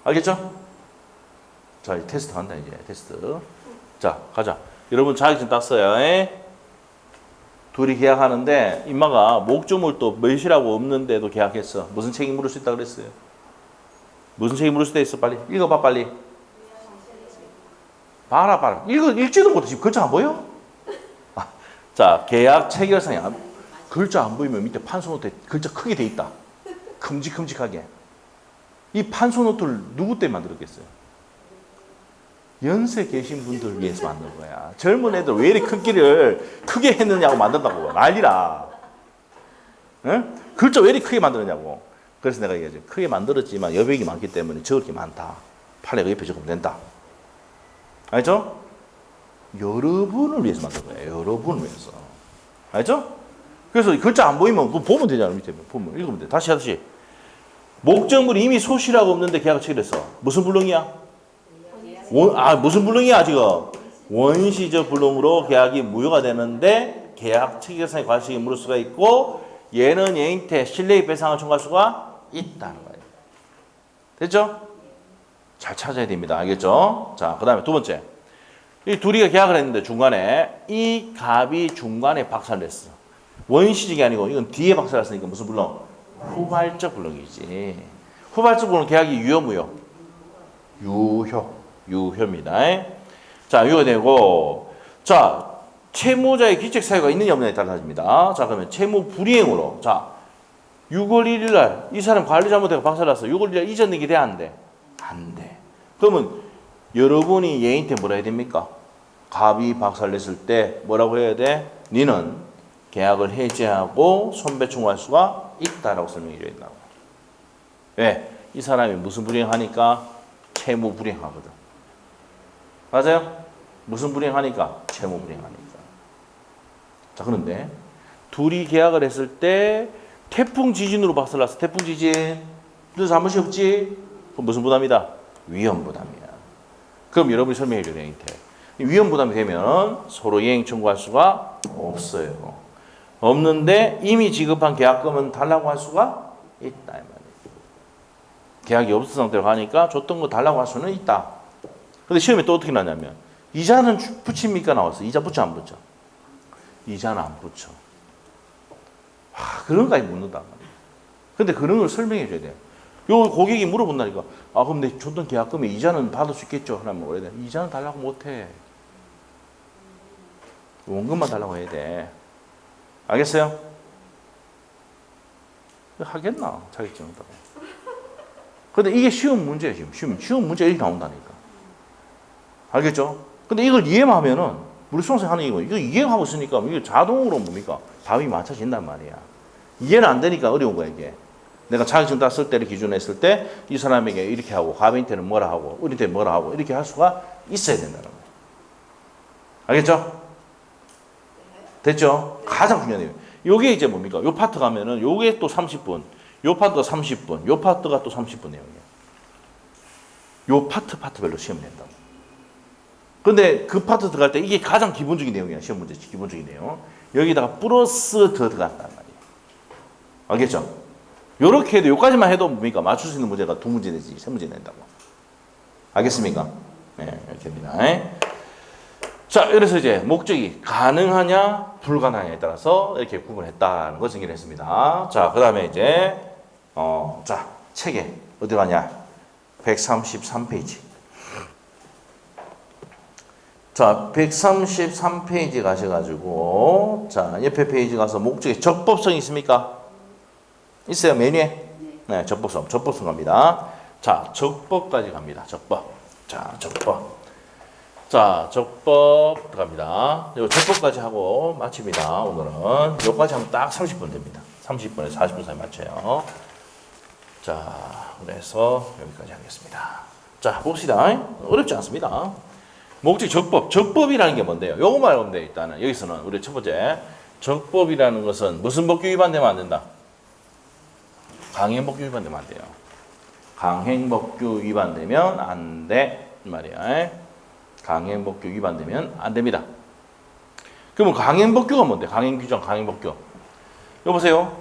알겠죠? 자, 이제 테스트 간다, 이제. 테스트. 자, 가자. 여러분 자격증 땄어요. 둘이 계약하는데, 임마가 목조물 또 몇이라고 없는데도 계약했어. 무슨 책임 물을 수 있다 그랬어요? 무슨 책임 물을 수 있어? 빨리. 읽어봐, 빨리. 봐라. 읽지도 못해. 지금 글자 안 보여? 자, 계약 체결상에 글자 안 보이면 밑에 판소노트에 글자 크게 돼 있다. 큼직큼직하게. 이 판소노트를 누구 때문에 만들었겠어요? 연세 계신 분들 위해서 만든 거야. 젊은 애들 왜 이렇게 큰 길을 크게 했느냐고 만든다고. 난리라. 응? 글자 왜 이렇게 크게 만들었냐고. 그래서 내가 얘기하죠. 크게 만들었지만 여백이 많기 때문에 적을 게 많다. 판에 옆에 적으면 된다. 알죠? 여러분을 위해서 만든 거예요. 여러분을 위해서. 알죠? 그래서 글자 안 보이면 그거 보면 되잖아요. 밑에 보면 읽으면 돼. 다시. 목적물이 이미 소실하고 없는데 계약을 체결했어. 무슨 불능이야? 무슨 불능이야 지금? 원시적 불능으로 계약이 무효가 되는데 계약 체결상의 과실이 물을 수가 있고 얘는 얘한테 신뢰의 배상을 청구할 수가 있다는 거예요. 됐죠? 잘 찾아야 됩니다. 알겠죠? 자, 그 다음에 두 번째. 이 둘이가 계약을 했는데 중간에 이 갑이 중간에 박살냈어. 원시적이 아니고 이건 뒤에 박살났으니까 무슨 불능? 후발적 불능이지. 후발적 불능 계약이 유효 무효? 유효입니다. 자, 유효되고 자, 채무자의 귀책 사유가 있느냐 없느냐에 따라 달라집니다. 자, 그러면 채무 불이행으로 자, 6월 1일 날 이 사람 관리 잘못해서 박살났어. 6월 1일 날 이전 내기 돼? 안 돼? 안 돼. 그러면 여러분이 얘한테 뭐라 해야 됩니까? 갑이 박살냈을 때 뭐라고 해야 돼? 니는 계약을 해지하고 손배 청구할 수가 있다라고 설명해 줘야 된다고. 왜? 이 사람이 무슨 불이행하니까? 채무 불이행하거든. 맞아요? 무슨 불이행하니까? 채무 불이행하니까. 자, 그런데 둘이 계약을 했을 때 태풍 지진으로 박살났어. 태풍 지진. 너 잘못이 없지? 그럼 무슨 부담이다? 위험 부담이야. 그럼 여러분이 설명해 줘야 돼. 위험 부담이 되면 서로 이행 청구할 수가 없어요. 없는데 이미 지급한 계약금은 달라고 할 수가 있다 이 말이에요. 계약이 없은 상태로 가니까 줬던 거 달라고 할 수는 있다. 근데 시험에 또 어떻게 나냐면 이자는 붙입니까 나왔어. 이자 붙여 안 붙여? 이자는 안 붙여. 그런 거까지 묻는단 말이에요. 근데 그런 걸 설명해 줘야 돼요. 요 고객이 물어본다니까. 그럼 내 줬던 계약금에 이자는 받을 수 있겠죠? 하면 뭐래야 돼? 이자는 달라고 못해. 원금만 달라고 해야 돼. 알겠어요? 하겠나? 자격증 없다고. 근데 이게 쉬운 문제예요, 지금. 쉬운 문제 이렇게 나온다니까. 알겠죠? 근데 이걸 이해만 하면은, 우리 수험생 하는 이거 이해하고 있으니까, 이게 자동으로 뭡니까? 답이 맞춰진단 말이야. 이해는 안 되니까 어려운 거야, 이게. 내가 자격증 땄을 때를 기준으로 했을 때, 이 사람에게 이렇게 하고, 갑인테는 뭐라 하고, 우리한테는 뭐라 하고, 이렇게 할 수가 있어야 된다는 거야. 알겠죠? 됐죠? 가장 중요한 내용. 요게 이제 뭡니까? 요 파트 가면은 요게 또 30분, 요 파트가 30분, 요 파트가 또 30분 내용이에요. 요 파트별로 시험 낸다고. 근데 그 파트 들어갈 때 이게 가장 기본적인 내용이야. 시험 문제 기본적인 내용. 여기다가 플러스 더 들어간단 말이에요. 알겠죠? 요렇게 해도 요까지만 해도 뭡니까? 맞출 수 있는 문제가 2문제 내지 3문제 낸다고. 알겠습니까? 네, 이렇게 합니다. 자, 그래서 이제 목적이 가능하냐, 불가능하냐에 따라서 이렇게 구분했다는 걸 정리를 했습니다. 자, 그 다음에 이제, 자, 책에 어디 가냐? 133페이지. 자, 133페이지 가셔가지고, 자, 옆에 페이지 가서 목적에 적법성이 있습니까? 있어요, 메뉴에? 네, 적법성 갑니다. 자, 적법까지 갑니다. 적법. 자, 적법. 자, 적법 들어갑니다. 요 적법까지 하고 마칩니다. 오늘은 요까지 하면 딱 30분 됩니다. 30분에서 40분 사이 맞춰요. 자, 그래서 여기까지 하겠습니다. 자, 봅시다. 어렵지 않습니다. 목적 적법. 적법이라는 게 뭔데요? 요거만 알면 돼요. 일단은 여기서는 우리 첫 번째 적법이라는 것은 무슨 법규 위반되면 안 된다? 강행법규 위반되면 안 돼요. 강행법규 위반되면 안 돼. 이 말이야. 강행법규 위반되면 안 됩니다. 그러면 강행법규가 뭔데? 강행규정, 강행법규. 여보세요.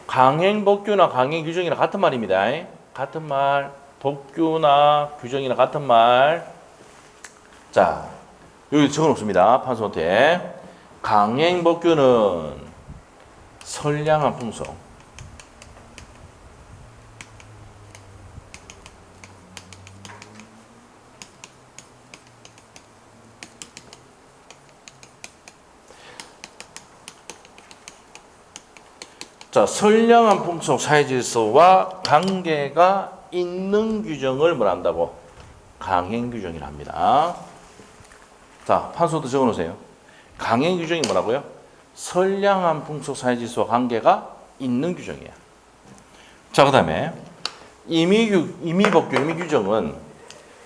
강행법규나 강행규정이랑 같은 말입니다. 같은 말. 법규나 규정이나 같은 말. 자, 여기 적어놓습니다. 판소한테. 강행법규는 선량한 풍속. 자, 선량한 풍속 사회질서와 관계가 있는 규정을 뭘 한다고? 강행규정이라 합니다. 자, 판소도 적어놓으세요. 강행규정이 뭐라고요? 선량한 풍속 사회질서와 관계가 있는 규정이야. 자, 그 다음에 임의법규, 임의규정은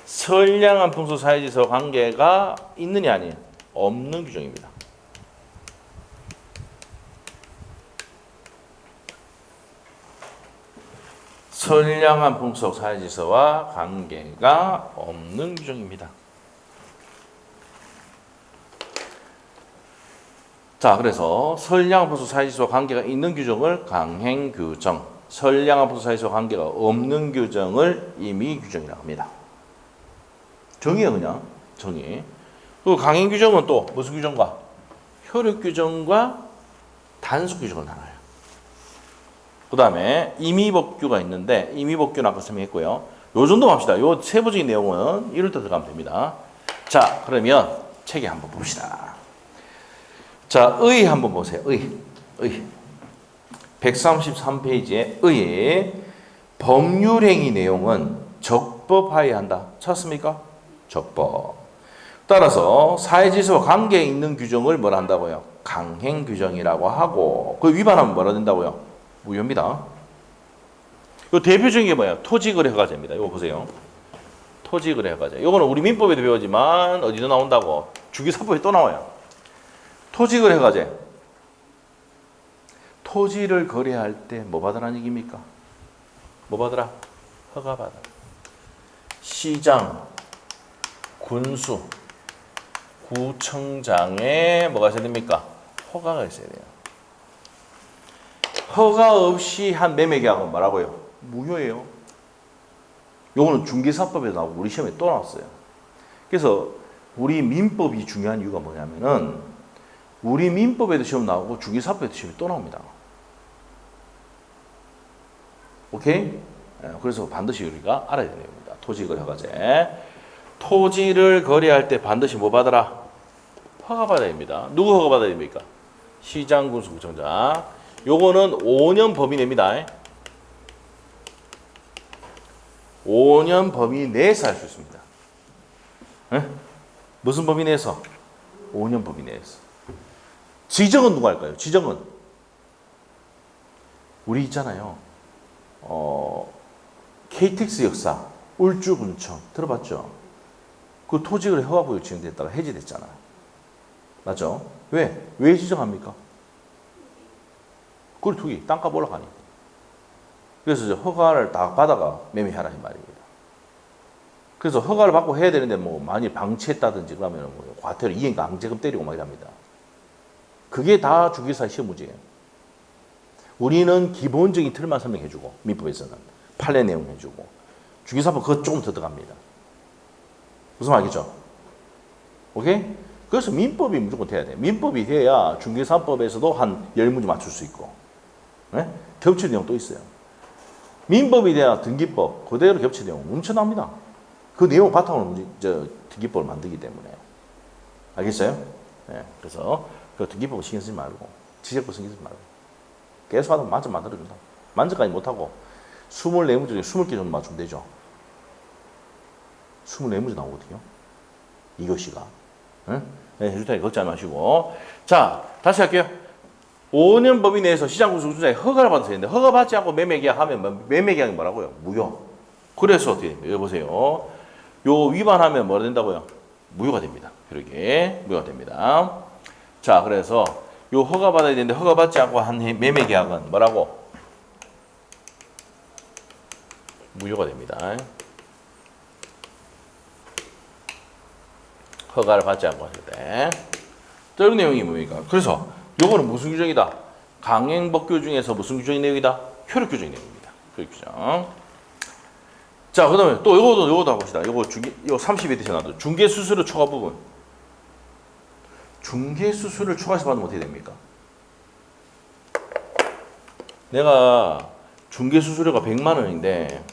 선량한 풍속 사회질서와 관계가 있느냐 아니냐? 없는 규정입니다. 선량한 풍속 사회질서와 관계가 없는 규정입니다. 자, 그래서 선량한 풍속 사회질서와 관계가 있는 규정을 강행규정, 선량한 풍속 사회질서와 관계가 없는 규정을 임의규정이라고 합니다. 정의야 그냥 정의. 그 강행규정은 또 무슨 규정과? 효력규정과 단속규정을 나눠요. 그 다음에 임의법규가 있는데 임의법규는 아까 설명했고요. 요 정도 합시다. 요 세부적인 내용은 이럴 때 들어가면 됩니다. 자, 그러면 책에 한번 봅시다. 자, 의 한번 보세요. 의. 133페이지에 의의 법률행위 내용은 적법하여야 한다. 찾습니까? 적법. 따라서 사회질서와 관계에 있는 규정을 뭐라 한다고요? 강행규정이라고 하고 그 위반하면 뭐라 된다고요? 무효입니다. 이 대표적인 게 뭐야? 토지거래 허가제입니다. 이거 보세요. 토지거래 허가제. 이거는 우리 민법에도 배우지만 어디도 나온다고. 주기사법에 또 나와요. 토지거래 허가제. 토지를 거래할 때 뭐 받으라는 얘기입니까? 뭐 받으라? 허가 받아. 시장, 군수, 구청장에 뭐가 있어야 됩니까? 허가가 있어야 돼요. 허가 없이 한 매매 계약은 뭐라고요? 무효예요. 요거는 중개사법에 나오고 우리 시험에 또 나왔어요. 그래서 우리 민법이 중요한 이유가 뭐냐면은 우리 민법에도 시험 나오고 중개사법에도 시험이 또 나옵니다. 오케이? 그래서 반드시 우리가 알아야 되는 겁니다. 토지거래 허가제. 토지를 거래할 때 반드시 뭐 받아라? 허가 받아야 됩니다. 누구 허가 받아야 됩니까? 시장, 군수, 구청장. 요거는 5년 범위 내입니다. 5년 범위 내에서 할 수 있습니다. 에? 무슨 범위 내에서? 5년 범위 내에서. 지정은 누가 할까요? 지정은 우리 있잖아요. KTX 역사 울주군청 들어봤죠? 그 토지거래 허가구역 지정됐다가 해지됐잖아. 맞죠? 왜? 왜 지정합니까? 그걸 투기, 땅값 올라가니. 그래서 이제 허가를 다 받아가 매매하라 이 말입니다. 그래서 허가를 받고 해야 되는데 뭐 많이 방치했다든지 그러면 뭐 과태료 이행 강제금 때리고 막 이랍니다. 그게 다 주기사 시험 문제예요. 우리는 기본적인 틀만 설명해주고 민법에서는 판례 내용 해주고 주기사법 그거 조금 더 들어갑니다. 무슨 말이죠? 오케이? 그래서 민법이 무조건 돼야 돼. 민법이 돼야 중개사법에서도 한 10문제 맞출 수 있고. 네? 겹치는 내용 또 있어요. 민법이 돼야 등기법 그대로 겹치는 내용 엄청납니다. 그 내용 바탕으로 등기법을 만들기 때문에. 알겠어요? 네. 그래서 그 등기법을 신경 쓰지 말고 지적법 신경 쓰지 말고 계속 하다 만점 만들어준다. 만점까지 못하고 24문제 중에 20개 정도 맞추면 되죠. 24문제 나오거든요. 2교시가. 응? 네, 해줄 테니까 걱정하지 마시고. 자, 다시 할게요. 5년 범위 내에서 시장군수주자에 허가를 받아야 되는데 허가받지 않고 매매계약하면 매매계약이 뭐라고요? 무효. 그래서 어떻게 됩니까? 여보세요. 요 위반하면 뭐가 된다고요? 무효가 됩니다. 이렇게 무효가 됩니다. 자, 그래서 요 허가받아야 되는데 허가받지 않고 한 매매계약은 뭐라고? 무효가 됩니다. 허가를 받지 않고 하실 때. 이런 내용이 뭡니까? 그래서 요거는 무슨 규정이다? 강행법규 중에서 무슨 규정의 내용이다? 효력규정의 내용입니다. 효력규정. 자, 그 다음에 또 요거도 해봅시다. 요거 30에 대해서 나도 중개수수료 초과 부분. 중개수수료를 초과해서 받으면 어떻게 됩니까? 내가 중개수수료가 100만 원인데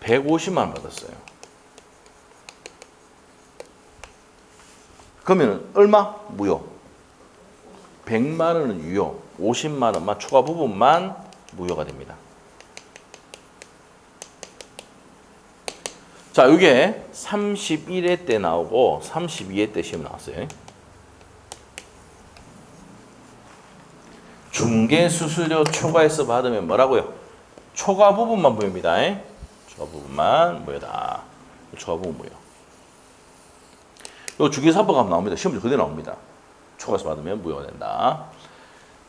150만 원 받았어요. 그러면 얼마? 무효. 100만 원은 유효. 50만 원만 초과 부분만 무효가 됩니다. 자, 이게 31회 때 나오고 32회 때 시험 나왔어요. 중개수수료 초과해서 받으면 뭐라고요? 초과 부분만 무효입니다. 초과 부분만 무효다. 초과 부분 무효. 요 중개사법 가면 나옵니다. 시험지 그대로 나옵니다. 초과해서 받으면 무효가 된다.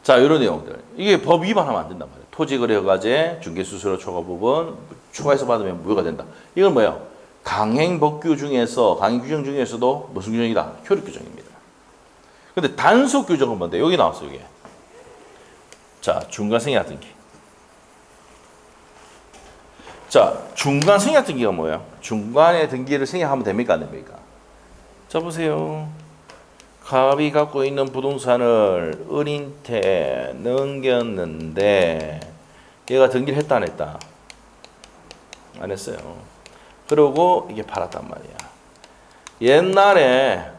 자, 이런 내용들. 이게 법 위반하면 안 된단 말이에요. 토지거래허가제, 중개수수료 초과 부분, 초과해서 받으면 무효가 된다. 이건 뭐예요? 강행법규 중에서, 강행규정 중에서도 무슨 규정이다? 효력규정입니다. 근데 단속규정은 뭔데? 여기 나왔어요, 여기. 자, 중간생략등기. 자, 중간생략등기가 뭐예요? 중간에 등기를 생략하면 됩니까? 안 됩니까? 자, 보세요. 갑이 갖고 있는 부동산을 은인한테 넘겼는데 얘가 등기를 했다 안 했다? 안 했어요. 그러고 이게 팔았단 말이야. 옛날에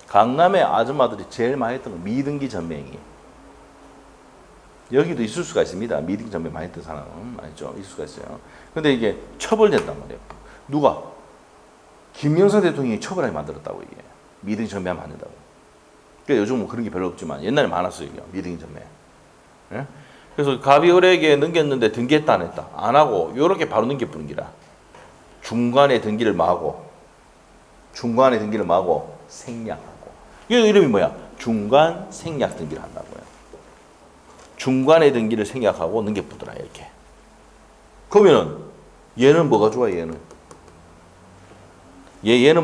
강남의 아줌마들이 제일 많이 했던 건 미등기 전매행위. 여기도 있을 수가 있습니다. 미등기 전매 많이 했던 사람은 많죠. 있을 수가 있어요. 근데 이게 처벌됐단 말이에요. 누가? 김영삼 대통령이 처벌하게 만들었다고 이게. 미등기 전매하면 안 된다고. 그러니까 요즘 뭐 그런 게 별로 없지만 옛날에 많았어요. 이게 미등기 전매. 예? 그래서 갑이 을에게 넘겼는데 등기했다 안 했다? 안 하고 요렇게 바로 넘겨보는 기라. 중간에 등기를 마고 생략하고. 이 이름이 뭐야? 중간 생략 등기를 한다고요. 중간에 등기를 생략하고 넘겨보더라 이렇게. 그러면은 얘는 뭐가 좋아? 얘는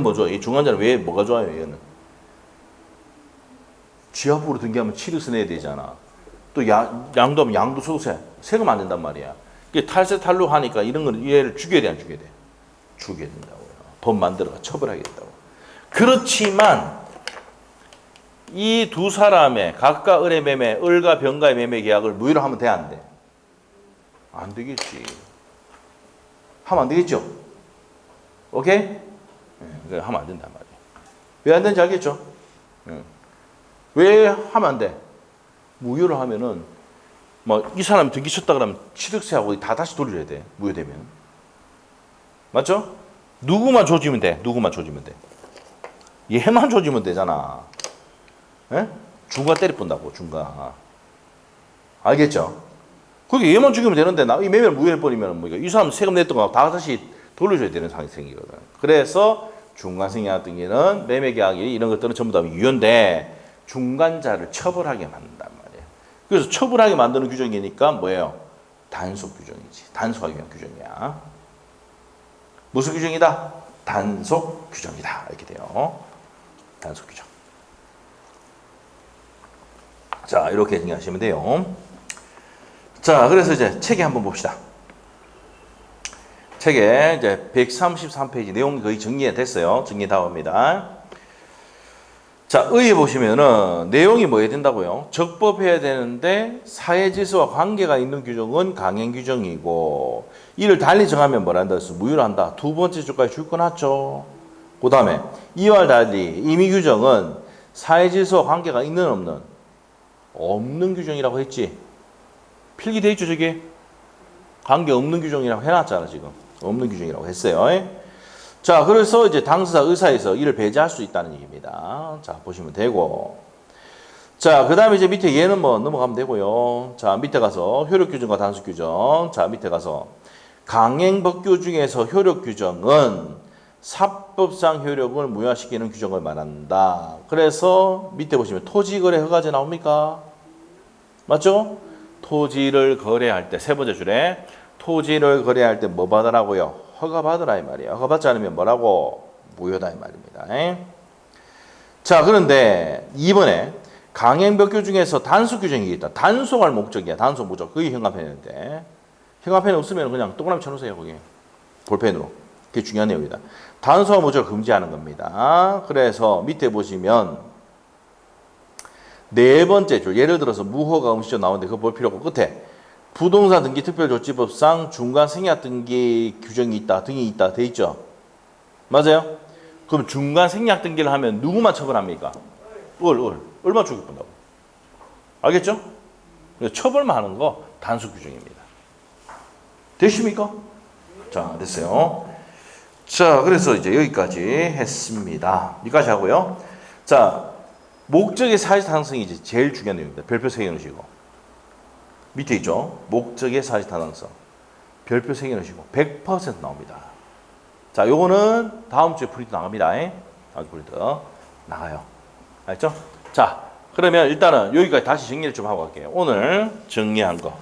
뭐 좋아? 이 중간자는 왜 뭐가 좋아요? 얘는 지하부로 등기하면 취득세 내야 되잖아. 또 양도하면 양도소득세 세금 안 낸단 말이야. 탈세 탈루하니까 이런 거는 얘를 죽여야 돼, 안 죽여야 돼? 죽여야 된다고요. 법 만들어가 처벌하겠다고. 그렇지만 이 두 사람의 각각 을의 매매, 을과 병가의 매매 계약을 무효로 하면 돼, 안 돼? 안 되겠지. 하면 안 되겠죠? 오케이? 네, 하면 안 된단 말이에요. 왜 안 되는지 알겠죠? 왜 하면 안 돼? 무효로 하면은 뭐 이 사람이 등기 쳤다 그러면 취득세하고 다 다시 돌려야 돼. 무효되면. 맞죠? 누구만 조지면 돼. 얘만 조지면 되잖아. 예? 중과 때려본다고, 중과. 알겠죠? 그게 얘만 죽이면 되는데, 이 매매를 무효해버리면, 이 사람 세금 냈던 거 다 다시 돌려줘야 되는 상황이 생기거든. 그래서 중간생략 등기는 매매계약이 이런 것들은 전부 다 유효인데, 중간자를 처벌하게 만든단 말이에요. 그래서 처벌하게 만드는 규정이니까 뭐예요? 단속 규정이지. 단속하기 위한 규정이야. 무슨 규정이다? 단속 규정이다. 이렇게 돼요. 단속 규정. 자, 이렇게 정리하시면 돼요. 자, 그래서 이제 책에 한번 봅시다. 책에 이제 133페이지 내용이 거의 정리가 됐어요. 정리 다 옵니다. 자, 의에 보시면은 내용이 뭐 해야 된다고요? 적법해야 되는데 사회질서와 관계가 있는 규정은 강행 규정이고 이를 달리 정하면 뭐라 한다 해서 무효로 한다. 두 번째 줄까지 줄 거 놨죠. 그 다음에 이와 달리 임의 규정은 사회질서와 관계가 있는 없는 규정이라고 했지. 필기돼 있죠, 저게? 관계 없는 규정이라고 해놨잖아, 지금. 없는 규정이라고 했어요. 자, 그래서 이제 당사자 의사에서 이를 배제할 수 있다는 얘기입니다. 자, 보시면 되고. 자, 그 다음에 이제 밑에 얘는 뭐 넘어가면 되고요. 자, 밑에 가서 효력 규정과 단수 규정. 자, 밑에 가서 강행법규 중에서 효력 규정은 사법상 효력을 무효시키는 규정을 말한다. 그래서 밑에 보시면 토지거래 허가제 나옵니까? 맞죠? 토지를 거래할 때, 세 번째 줄에 토지를 거래할 때 뭐 받으라고요? 허가 받으라 이 말이에요. 허가 받지 않으면 뭐라고? 무효다 이 말입니다. 자, 그런데 이번에 강행법규 중에서 단수 규정이 있다. 단속할 목적이야. 단속 목적. 그게 현관펜인데 현관펜이 없으면 그냥 동그라미 쳐놓으세요. 거기 볼펜으로. 그게 중요한 내용이다. 단속할 목적을 금지하는 겁니다. 그래서 밑에 보시면 네 번째 줄. 예를 들어서 무허가 음식점 나오는데 그거 볼 필요 없고 끝에 부동산 등기 특별조치법상 중간 생략 등기 규정이 있다. 등이 있다. 돼 있죠? 맞아요? 그럼 중간 생략 등기를 하면 누구만 처벌합니까? 얼마 주겠다고? 알겠죠? 처벌만 하는 거 단수 규정입니다. 되십니까? 자, 됐어요. 자, 그래서 이제 여기까지 했습니다. 여기까지 하고요. 자, 목적의 사실타당성이 이제 제일 중요한 내용입니다. 별표 3개 넣으시고. 밑에 있죠? 목적의 사실타당성. 별표 3개 넣으시고 100% 나옵니다. 자, 요거는 다음 주에 프린트 나갑니다. 다음 주 프린트 나가요. 알죠? 자, 그러면 일단은 여기까지 다시 정리를 좀 하고 갈게요. 오늘 정리한 거.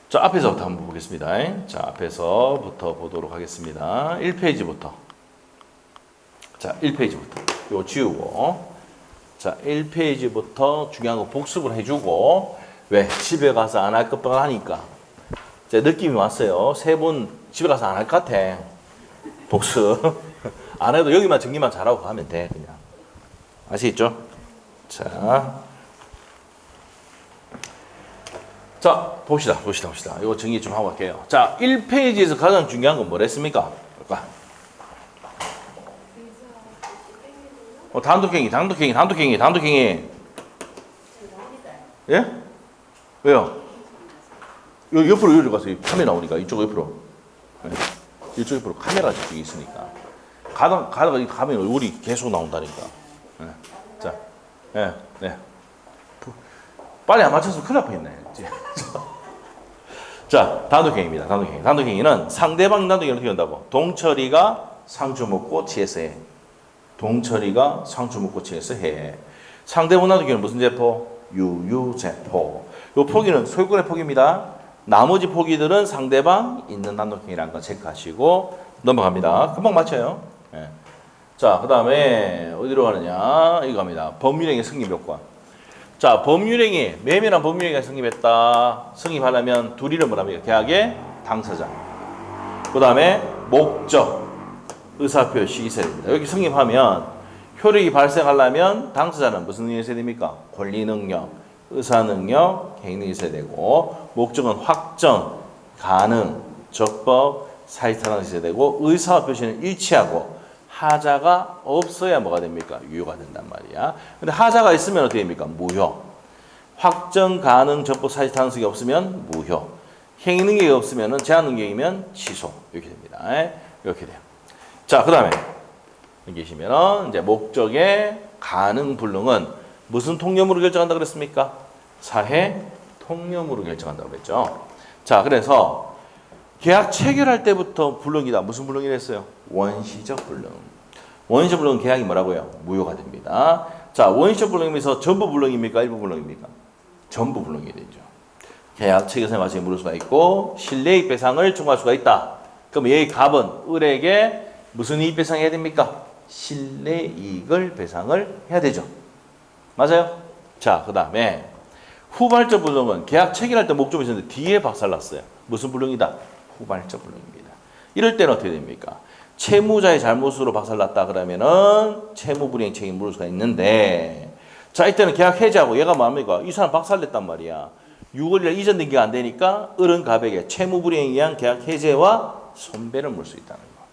자, 앞에서부터 한번 보겠습니다. 자, 앞에서부터 보도록 하겠습니다. 1페이지부터. 자, 1페이지부터. 이거 지우고. 자, 1페이지부터 중요한 거 복습을 해주고. 왜? 집에 가서 안 할 것만 하니까. 제 느낌이 왔어요. 세 분 집에 가서 안 할 것 같아. 복습. 안 해도 여기만 정리만 잘하고 가면 돼, 그냥. 아시겠죠? 자, 봅시다. 이거 정리 좀 하고 갈게요. 자, 1페이지에서 가장 중요한 건 뭐랬습니까? 단독행위. 예? 왜요? 여기 옆으로 여기로 가서 카메라 나오니까 이쪽 옆으로. 네. 이쪽 옆으로 카메라가 저쪽에 있으니까. 가다가 가면 얼굴이 계속 나온다니까. 네. 자, 네. 빨리 안 맞춰서 큰일 날 뻔했네. 자, 단독행위입니다. 단독행위는 상대방 단독행위를 어떻게 한다고? 동철이가 상주 먹고 취해서 해. 상대방 단독행위는 무슨 제포? 유유제포. 이 포기는 소유권의 포기입니다. 나머지 포기들은 상대방 있는 단독행위라는 거 체크하시고 넘어갑니다. 금방 맞춰요. 네. 자, 그 다음에 어디로 가느냐? 이거 갑니다. 법률행위 성립 요건. 자, 법률행위, 매매란 법률행위가 성립했다. 성립하려면 둘이를 뭐랍니까? 계약의 당사자. 그 다음에 목적, 의사표시 있어야 됩니다. 여기 성립하면 효력이 발생하려면 당사자는 무슨 능력이 있어야 됩니까? 권리능력, 의사능력, 행능이 있어야 되고 목적은 확정, 가능, 적법, 사실타당이 있어야 되고 의사표시는 일치하고 하자가 없어야 뭐가 됩니까? 유효가 된단 말이야. 근데 하자가 있으면 어떻게 됩니까? 무효. 확정, 가능, 적법, 사실타당성이 없으면 무효. 행위 능력이 없으면 제한 능력이면 취소. 이렇게 됩니다. 이렇게 돼요. 자, 그 다음에 여기 계시면 이제 목적의 가능, 불능은 무슨 통념으로 결정한다 그랬습니까? 사회 통념으로 결정한다고 그랬죠. 자, 그래서 계약 체결할 때부터 불능이다. 무슨 불능이랬어요? 원시적 불능. 원시적 불능은 계약이 뭐라고요? 무효가 됩니다. 자, 원시적 불능이면서 전부 불능입니까? 일부 불능입니까? 전부 불능이 되죠. 계약 체결 생활에 물을 수가 있고 실내이익 배상을 청구할 수가 있다. 그럼 얘의 갑은 을에게 무슨 이익 배상해야 됩니까? 실내이익을 배상을 해야 되죠. 맞아요? 자, 그 다음에 후발적 불능은 계약 체결할 때 목적이 있었는데 뒤에 박살났어요. 무슨 불능이다? 후발적 불능입니다. 이럴 때는 어떻게 됩니까? 채무자의 잘못으로 박살났다 그러면은 채무불이행 책임 물을 수가 있는데, 자, 이때는 계약 해지하고 얘가 뭐합니까? 이 사람 박살냈단 말이야. 6월이라 이전 등기가 안 되니까 을은 갑에게 채무불이행에 의한 계약 해제와 손배를 물 수 있다는 거.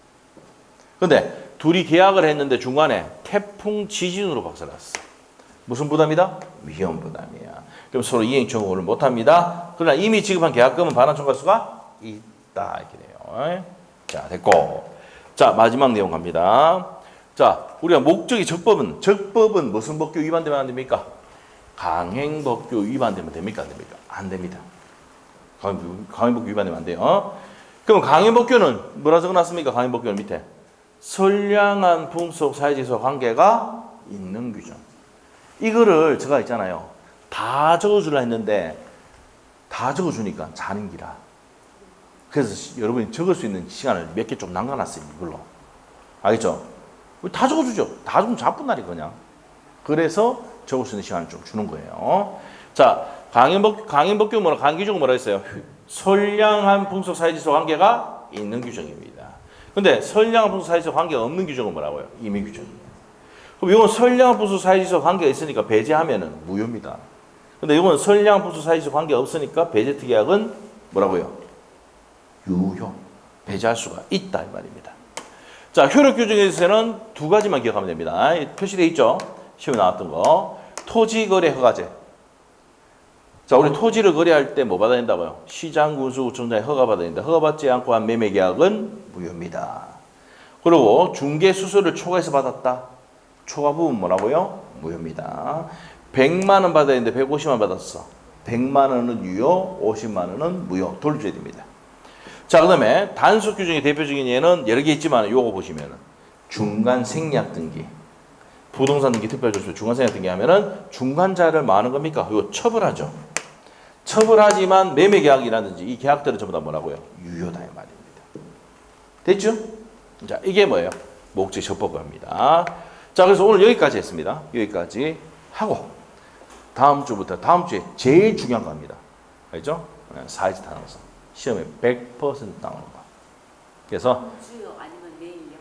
근데 둘이 계약을 했는데 중간에 태풍 지진으로 박살났어. 무슨 부담이다? 위험 부담이야. 그럼 서로 이행 청구를 못 합니다. 그러나 이미 지급한 계약금은 반환 청구할 수가 있다. 이렇게 돼요. 자, 됐고. 자, 마지막 내용 갑니다. 자, 우리가 목적이 적법은 무슨 법규 위반되면 안 됩니까? 강행법규 위반되면 됩니까? 안 됩니까? 안 됩니다. 강행법규 위반되면 안 돼요. 그럼 강행법규는 뭐라 적어놨습니까? 강행법규는 밑에 선량한 풍속 사회질서 관계가 있는 규정. 이거를 제가 있잖아요. 다 적어주려 했는데 다 적어주니까 자는 기라. 그래서 여러분이 적을 수 있는 시간을 몇 개 좀 남겨놨어요. 이걸로. 알겠죠? 다 적어주죠. 다 좀 자쁜 날이 그냥. 그래서 적을 수 있는 시간을 좀 주는 거예요. 자, 강행법규 뭐라, 강규정은 뭐라 했어요? 선량한 풍속 사회질서 관계가 있는 규정입니다. 근데 선량한 풍속 사회질서 관계가 없는 규정은 뭐라고요? 임의 규정이에요. 그럼 이건 선량한 풍속 사회질서 관계가 있으니까 배제하면은 무효입니다. 근데 이건 선량한 풍속 사회질서 관계가 없으니까 배제 특약은 뭐라고요? 유효. 배제할 수가 있다 이 말입니다. 자, 효력 규정에 대해서는 두 가지만 기억하면 됩니다. 표시되어 있죠? 시험에 나왔던 거. 토지거래 허가제. 자, 우리 토지를 거래할 때 뭐 받아야 된다고요? 시장, 군수, 구청장에 허가 받아야 된다. 허가받지 않고 한 매매 계약은 무효입니다. 그리고 중개 수수료를 초과해서 받았다. 초과 부분 뭐라고요? 무효입니다. 100만 원 받아야 되는데 150만 원 받았어. 100만 원은 유효, 50만 원은 무효. 돌려줘야 됩니다. 자, 그 다음에 단속 규정의 대표적인 예는 여러 개 있지만 요거 보시면은 중간 생략 등기. 부동산 등기 특별조치 중간 생략 등기 하면은 중간자를 뭐 하는 겁니까? 이거 처벌하죠. 처벌하지만 매매 계약이라든지 이 계약들은 전부 다 뭐라고요? 유효다 이 말입니다. 됐죠? 자, 이게 뭐예요? 목적 적법입니다. 자, 그래서 오늘 여기까지 했습니다. 여기까지 하고 다음 주에 제일 중요한 겁니다. 알죠? 사회지 단원서 시험에 100% 나오는 거. 그래서 다음 주요 아니면 내일요?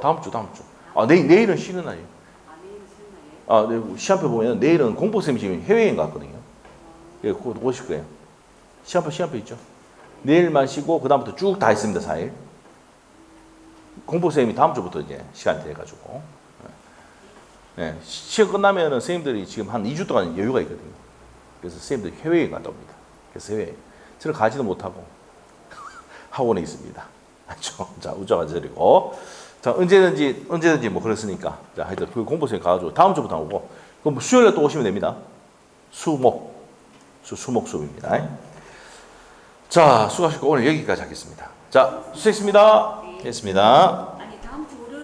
다음 주. 아, 내일은 쉬는 날이에요. 아, 내일 쉬는 날이에요? 아, 네, 시험표 보면 내일은 공포쌤이 지금 해외여행 갔거든요. 예, 곧 오실 거예요. 시험표 있죠? 내일만 쉬고 그다음부터 쭉 다 있습니다. 4일. 공포쌤이 다음 주부터 이제 시간이 돼가지고. 네, 시험 끝나면은 선생님들이 지금 한 2주 동안 여유가 있거든요. 그래서 선생님들이 해외여행 갔다 옵니다. 그래서 해외여행. 저는 가지도 못하고 학원에 있습니다. 알죠? 자, 우자가 드리고. 자, 언제든지 뭐 그랬으니까. 자, 하여튼 그 공포쌤 가가지고 다음 주부터 오고. 그럼 수요일에 또 오시면 됩니다. 수목 수업입니다. 자, 수고하셨고 오늘 여기까지 하겠습니다. 자, 수고했습니다. 했습니다.